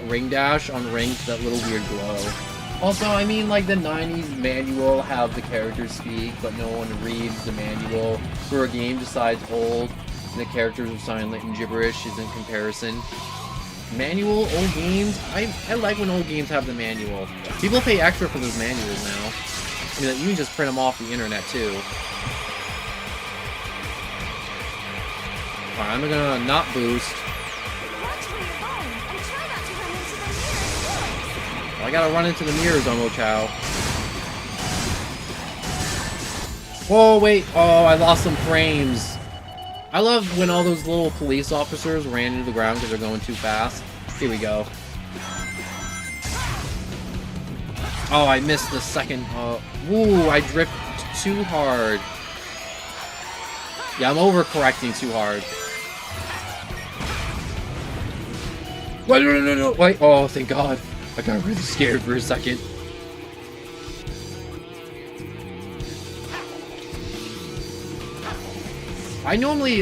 ring dash on rings that little weird glow. Also, I mean, like, the 90s manual have the characters speak, but no one reads the manual for a game besides old, and the characters are silent and gibberish is in comparison. Manual, old games, I like when old games have the manual. People pay extra for those manuals now. I mean, like, you can just print them off the internet, too. Alright, I'm gonna not boost. I gotta run into the mirrors on Ochow. Whoa, wait. Oh, I lost some frames. I love when all those little police officers ran into the ground because they're going too fast. Here we go. Oh, I missed the second. Ooh, I drifted too hard. Yeah, I'm overcorrecting too hard. Wait, no. Wait, oh, thank God. I got really scared for a second. I normally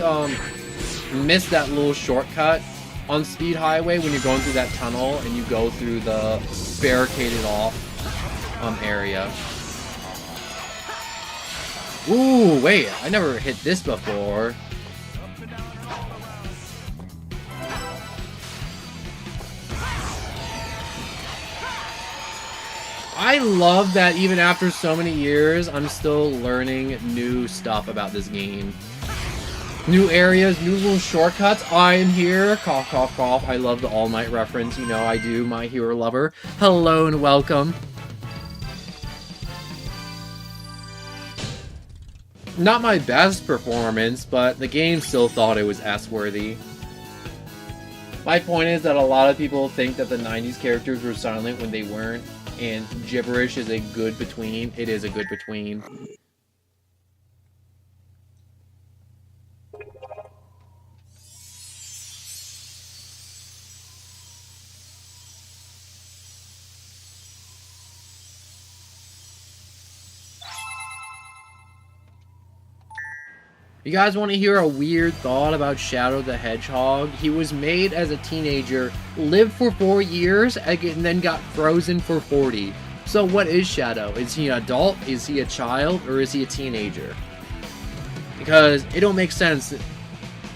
miss that little shortcut on Speed Highway when you're going through that tunnel and you go through the barricaded off area. Ooh, wait, I never hit this before. I love that even after so many years, I'm still learning new stuff about this game. New areas, new little shortcuts. I am here. Cough, cough, cough. I love the All Might reference. You know I do, my hero lover. Hello and welcome. Not my best performance, but the game still thought it was S-worthy. My point is that a lot of people think that the 90s characters were silent when they weren't. And gibberish is a good between. It is a good between. You guys want to hear a weird thought about Shadow the Hedgehog? He was made as a teenager, lived for 4 years, and then got frozen for 40. So what is Shadow? Is he an adult? Is he a child? Or is he a teenager? Because it don't make sense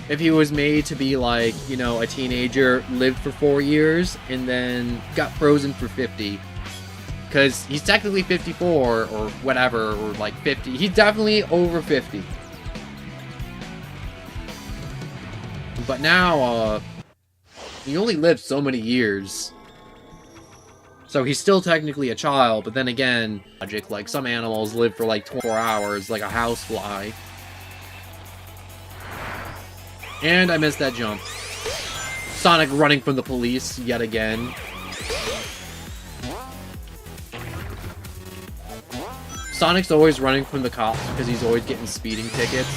if he was made to be like, you know, a teenager, lived for 4 years, and then got frozen for 50. because he's technically 54 or whatever, or like 50. He's definitely over 50. But now, he only lived so many years. So he's still technically a child, but then again, magic, like some animals live for like 24 hours, like a housefly. And I missed that jump. Sonic running from the police yet again. Sonic's always running from the cops because he's always getting speeding tickets.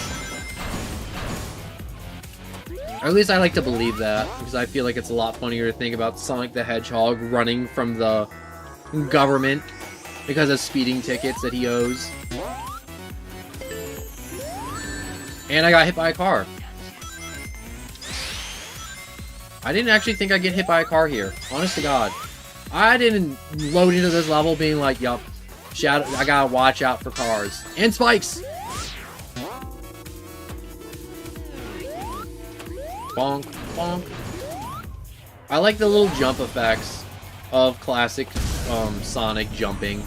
Or at least I like to believe that, because I feel like it's a lot funnier to think about Sonic the Hedgehog running from the government because of speeding tickets that he owes. And I got hit by a car. I didn't actually think I'd get hit by a car here. Honest to God. I didn't load into this level being like, yup, I gotta watch out for cars. And spikes! Bonk, bonk. I like the little jump effects of classic Sonic jumping.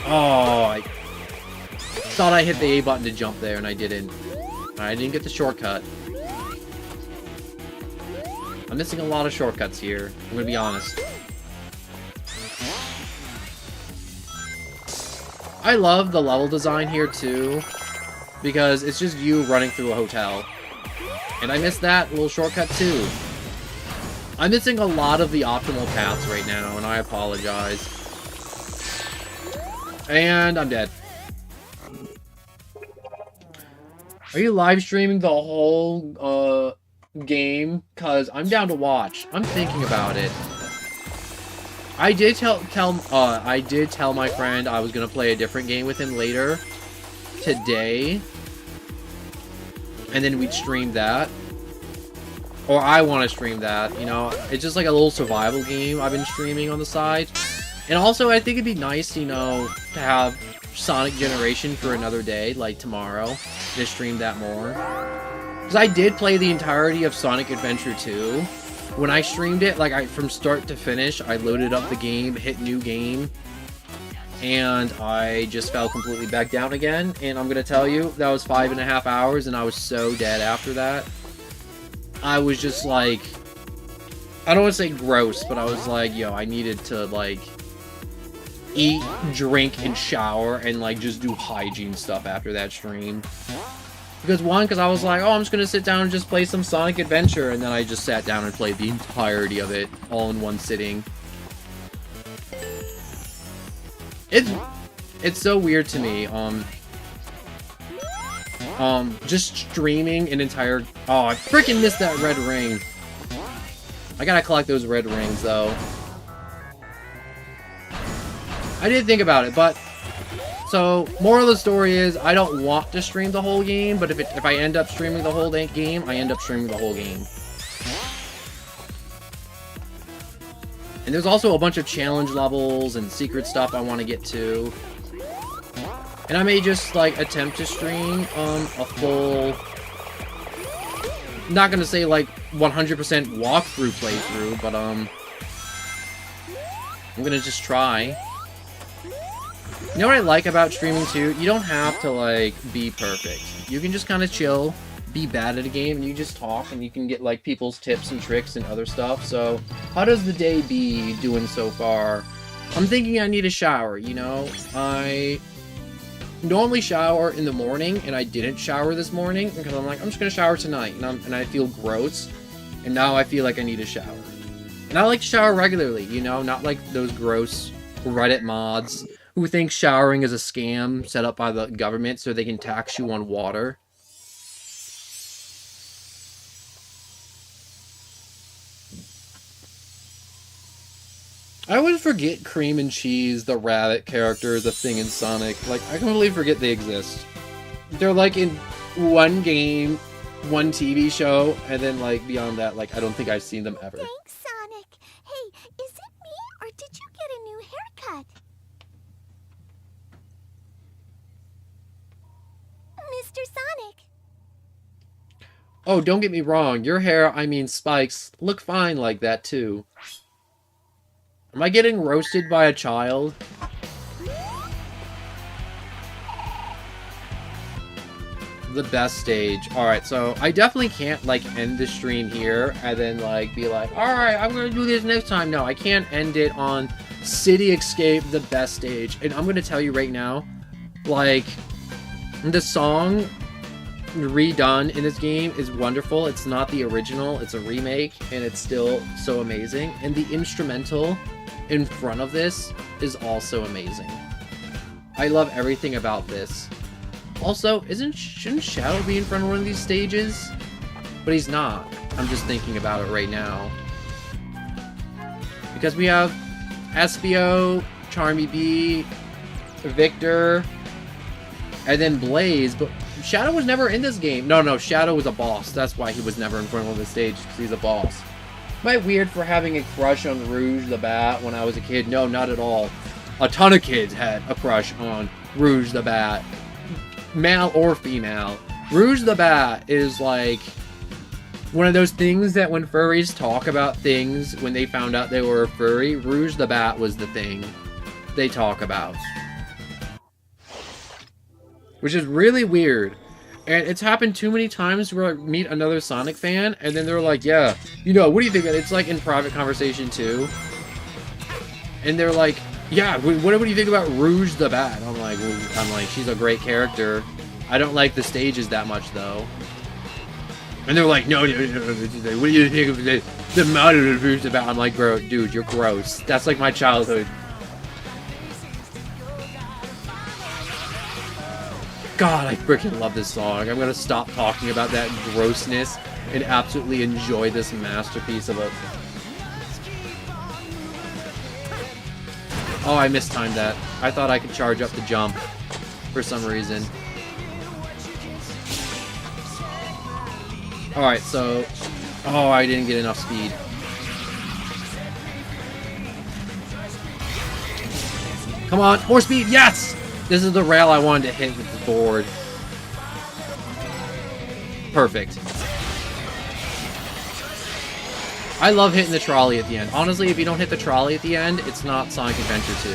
Oh, I thought I hit the A button to jump there and I didn't. I didn't get the shortcut. I'm missing a lot of shortcuts here, I'm gonna be honest. I love the level design here too, because it's just you running through a hotel. And I missed that little shortcut too. I'm missing a lot of the optimal paths right now, and I apologize. And I'm dead. Are you live streaming the whole game? Cause I'm down to watch. I'm thinking about it. I did tell my friend I was gonna play a different game with him later today, and then we'd stream that. Or I want to stream that, you know. It's just like a little survival game I've been streaming on the side. And also, I think it'd be nice, you know, to have Sonic Generation for another day, like tomorrow, to stream that more. Because I did play the entirety of Sonic Adventure 2. When I streamed it, like, from start to finish, I loaded up the game, hit new game, and I just fell completely back down again. And I'm gonna tell you, that was 5.5 hours, and I was so dead after that. I was just like, I don't want to say gross, but I was like, yo, I needed to, like, eat, drink, and shower, and, like, just do hygiene stuff after that stream. Because, one, because I was like, oh, I'm just going to sit down and just play some Sonic Adventure, and then I just sat down and played the entirety of it, all in one sitting. It's so weird to me, just streaming an entire... Oh, I freaking missed that red ring. I gotta collect those red rings, though. I did think about it, but... So, moral of the story is, I don't want to stream the whole game, but if I end up streaming the whole game, I end up streaming the whole game. And there's also a bunch of challenge levels and secret stuff I want to get to. And I may just, like, attempt to stream, a full... I'm not gonna say, like, 100% walkthrough playthrough, but, I'm gonna just try. You know what I like about streaming, too? You don't have to, like, be perfect. You can just kind of chill, be bad at a game, and you just talk, and you can get, like, people's tips and tricks and other stuff. So, how does the day be doing so far? I'm thinking I need a shower, you know? I normally shower in the morning, and I didn't shower this morning because I'm like, I'm just gonna shower tonight, and I feel gross, and now I feel like I need a shower. And I like to shower regularly, you know, not like those gross Reddit mods who think showering is a scam set up by the government so they can tax you on water. I always forget Cream and Cheese, the rabbit character, is a thing in Sonic. Like, I completely forget they exist. They're like in one game, one TV show, and then like beyond that, like I don't think I've seen them ever. Thanks, Sonic. Hey, is it me, or did you get a new haircut? Mr. Sonic. Oh, don't get me wrong. Your hair, I mean Spikes, look fine like that too. Am I getting roasted by a child? The best stage. Alright, so I definitely can't, like, end the stream here and then, like, be like, alright, I'm gonna do this next time. No, I can't end it on City Escape, the best stage. And I'm gonna tell you right now, like, the song redone in this game is wonderful. It's not the original, it's a remake, and it's still so amazing. And the instrumental in front of this is also amazing. I love everything about this. Also, shouldn't Shadow be in front of one of these stages? But he's not. I'm just thinking about it right now. Because we have Espio, Charmy B, Victor, and then Blaze, but Shadow was never in this game. No, Shadow was a boss. That's why he was never in front of the stage, because he's a boss. Am I weird for having a crush on Rouge the Bat when I was a kid? No, not at all. A ton of kids had a crush on Rouge the Bat. Male or female. Rouge the Bat is like one of those things that when furries talk about things when they found out they were a furry, Rouge the Bat was the thing they talk about. Which is really weird. And it's happened too many times where I meet another Sonic fan and then they're like, yeah, you know, what do you think? It's like in private conversation too. And they're like, yeah, what do you think about Rouge the Bat? I'm like, she's a great character. I don't like the stages that much though. And they're like, no, what do you think of the model of Rouge the Bat? I'm like, bro, dude, you're gross. That's like my childhood. God, I freaking love this song. I'm gonna stop talking about that grossness and absolutely enjoy this masterpiece of a... Oh, I mistimed that. I thought I could charge up the jump for some reason. Alright, so... Oh, I didn't get enough speed. Come on, more speed, yes! This is the rail I wanted to hit with the board. Perfect. I love hitting the trolley at the end. Honestly, if you don't hit the trolley at the end, it's not Sonic Adventure 2.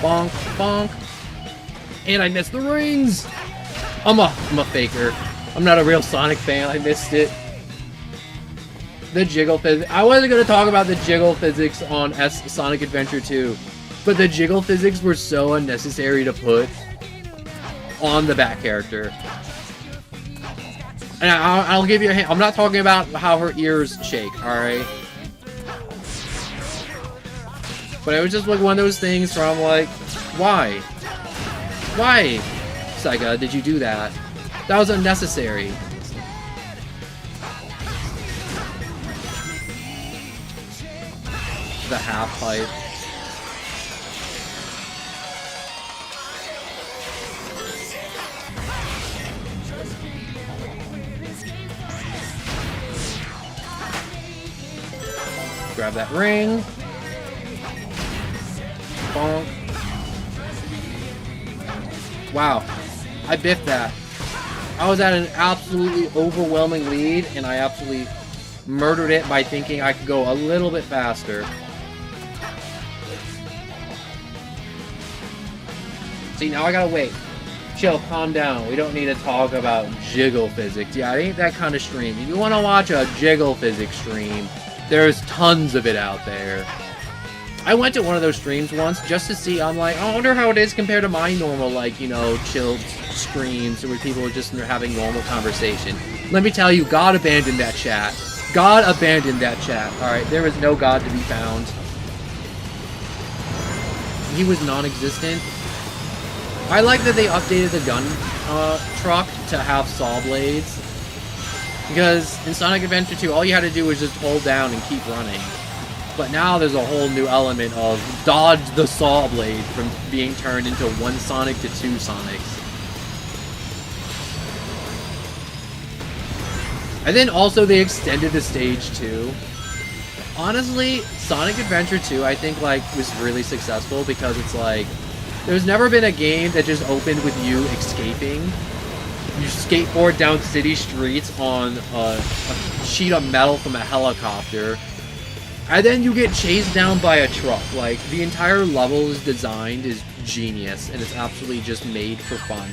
Bonk, bonk. And I missed the rings! I'm a faker. I'm not a real Sonic fan. I missed it. The jiggle physics. I wasn't going to talk about the jiggle physics on Sonic Adventure 2. But the jiggle physics were so unnecessary to put on the Bat character. And I'll give you a hint. I'm not talking about how her ears shake, alright? But it was just like one of those things where I'm like, why? Why, Sega, did you do that? That was unnecessary. The half pipe. Grab that ring. Bonk. Wow. I biffed that. I was at an absolutely overwhelming lead, and I absolutely murdered it by thinking I could go a little bit faster. See, now I gotta wait. Chill, calm down. We don't need to talk about jiggle physics. Yeah, it ain't that kind of stream. If you want to watch a jiggle physics stream, there's tons of it out there. I went to one of those streams once just to see. I'm like, I wonder how it is compared to my normal, like, you know, chilled streams where people are just having normal conversation. Let me tell you, God abandoned that chat. God abandoned that chat. Alright, there is no God to be found. He was non-existent. I like that they updated the gun truck to have saw blades. Because in Sonic Adventure 2, all you had to do was just hold down and keep running. But now there's a whole new element of dodge the saw blade from being turned into one Sonic to two Sonics. And then also they extended the stage too. Honestly, Sonic Adventure 2 I think like was really successful because it's like there's never been a game that just opened with you escaping. You skateboard down city streets on a sheet of metal from a helicopter, And then you get chased down by a truck. Like, the entire level is designed is genius, and it's absolutely just made for fun.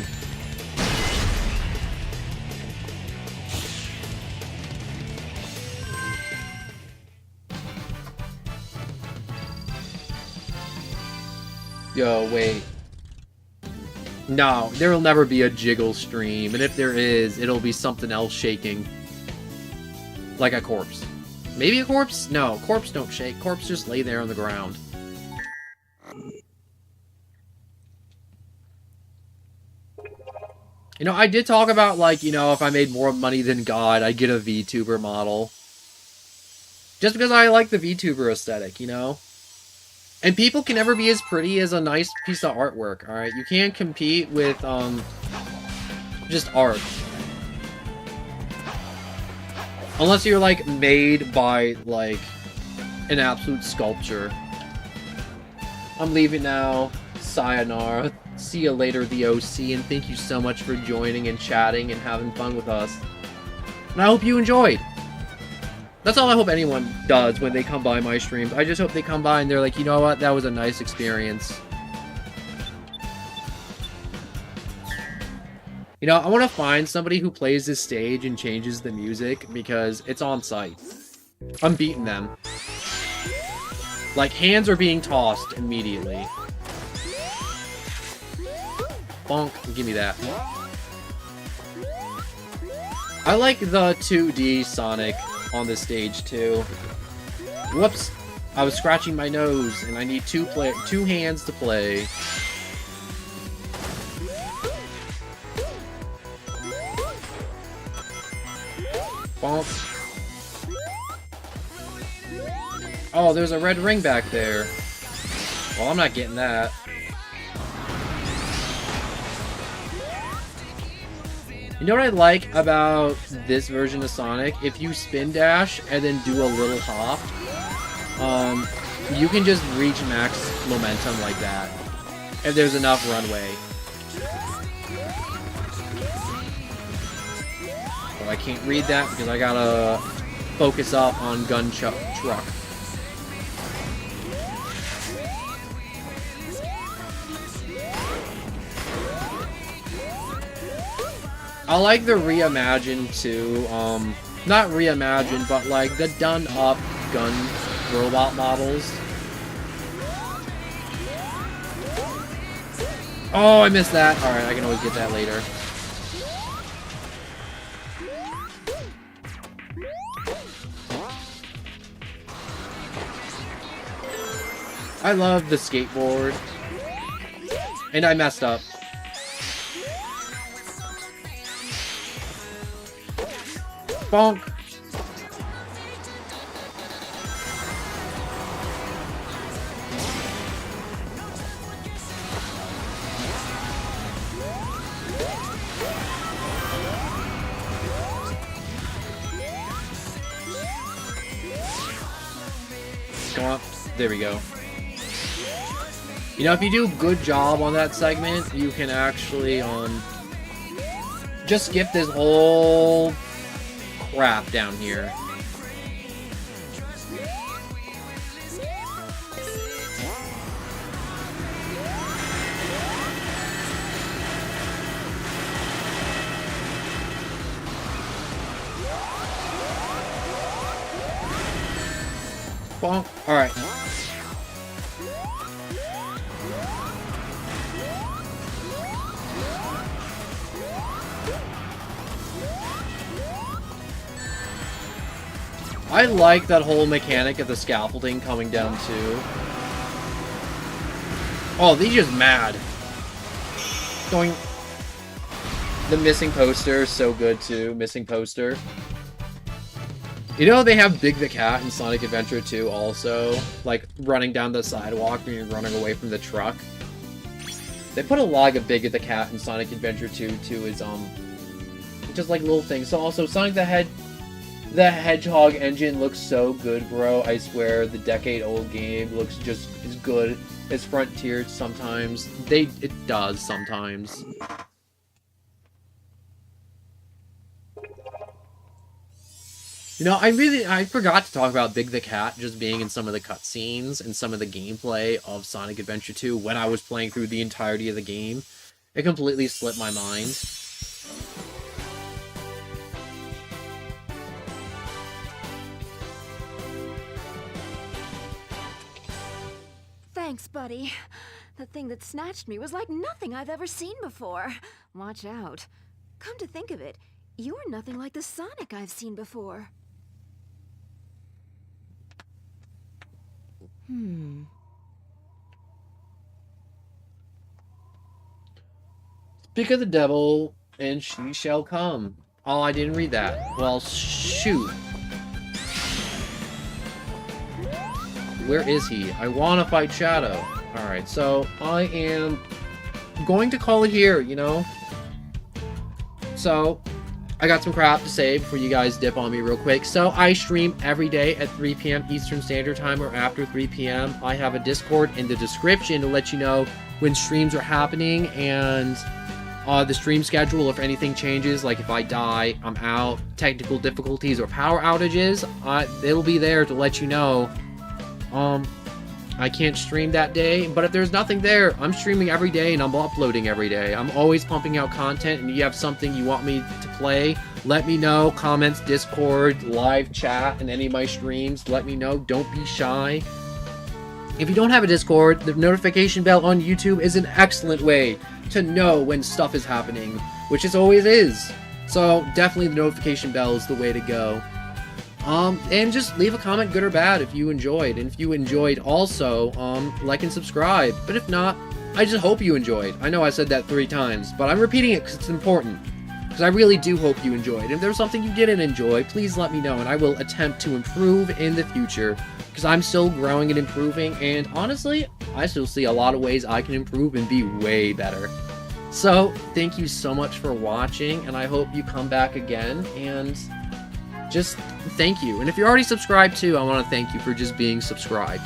Yo, wait. No, there will never be a jiggle stream, and if there is, it'll be something else shaking. Like a corpse. Maybe a corpse? No, corpse don't shake. Corpse just lay there on the ground. You know, I did talk about, like, you know, if I made more money than God, I'd get a VTuber model. Just because I like the VTuber aesthetic, you know? And people can never be as pretty as a nice piece of artwork, alright? You can't compete with, just art. Unless you're, like, made by, like, an absolute sculpture. I'm leaving now. Sayonara. See you later, the OC, and thank you so much for joining and chatting and having fun with us. And I hope you enjoyed. That's all I hope anyone does when they come by my streams. I just hope they come by and they're like, you know what, that was a nice experience. You know, I want to find somebody who plays this stage and changes the music because it's on site. I'm beating them. Like, hands are being tossed immediately. Bonk, give me that. I like the 2D Sonic on this stage too. Whoops! I was scratching my nose, and I need two hands to play. Bonk. Oh, there's a red ring back there. Well, I'm not getting that. You know what I like about this version of Sonic? If you spin dash and then do a little hop, you can just reach max momentum like that. If there's enough runway. Well, I can't read that because I gotta focus up on gun truck. I like the reimagined too, not reimagined, but like the done up gun robot models. Oh, I missed that. Alright, I can always get that later. I love the skateboard. And I messed up. Bonk. Come on. There we go. You know, if you do a good job on that segment, you can actually, just skip this whole crap down here. Bonk. Alright. I like that whole mechanic of the scaffolding coming down too. Oh, they're just mad. Going. The missing poster is so good too. Missing poster. You know they have Big the Cat in Sonic Adventure 2 also, like running down the sidewalk and you're running away from the truck. They put a lot of Big the Cat in Sonic Adventure 2 too. Is just like little things. So also Sonic the Hedgehog engine looks so good, bro. I swear, the decade-old game looks just as good as Frontier sometimes. It does sometimes. You know, I forgot to talk about Big the Cat just being in some of the cutscenes and some of the gameplay of Sonic Adventure 2 when I was playing through the entirety of the game. It completely slipped my mind. Thanks, buddy. The thing that snatched me was like nothing I've ever seen before. Watch out. Come to think of it, you're nothing like the Sonic I've seen before. Speak of the devil, and she shall come. Oh, I didn't read that. Well, shoot. Where is he? I want to fight Shadow. Alright, so I am going to call it here, you know? So, I got some crap to say before you guys dip on me real quick. So, I stream every day at 3 p.m. Eastern Standard Time or after 3 p.m. I have a Discord in the description to let you know when streams are happening and the stream schedule. If anything changes, like if I die, I'm out, technical difficulties or power outages, it'll be there to let you know. I can't stream that day, but if there's nothing there, I'm streaming every day and I'm uploading every day. I'm always pumping out content, and you have something you want me to play, let me know. Comments, Discord, live chat, and any of my streams, let me know. Don't be shy. If you don't have a Discord, the notification bell on YouTube is an excellent way to know when stuff is happening, which it always is. So definitely the notification bell is the way to go. And just leave a comment, good or bad, if you enjoyed. And if you enjoyed also, like and subscribe. But if not, I just hope you enjoyed. I know I said that 3 times, but I'm repeating it because it's important. Because I really do hope you enjoyed. And if there's something you didn't enjoy, please let me know, and I will attempt to improve in the future. Because I'm still growing and improving, and honestly, I still see a lot of ways I can improve and be way better. So, thank you so much for watching, and I hope you come back again, and just thank you. And if you're already subscribed too, I want to thank you for just being subscribed.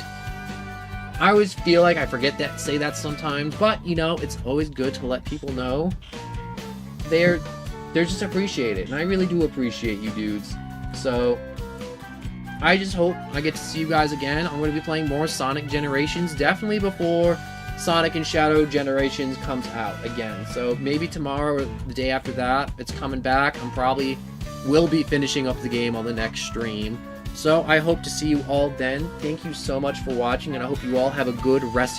I always feel like I forget that, say that sometimes, but you know, it's always good to let people know they're just appreciated, and I really do appreciate you dudes. So I just hope I get to see you guys again. I'm going to be playing more Sonic Generations, definitely before Sonic and Shadow Generations comes out again. So maybe tomorrow or the day after that, it's coming back. I'm probably will be finishing up the game on the next stream. So I hope to see you all then. Thank you so much for watching, and I hope you all have a good rest of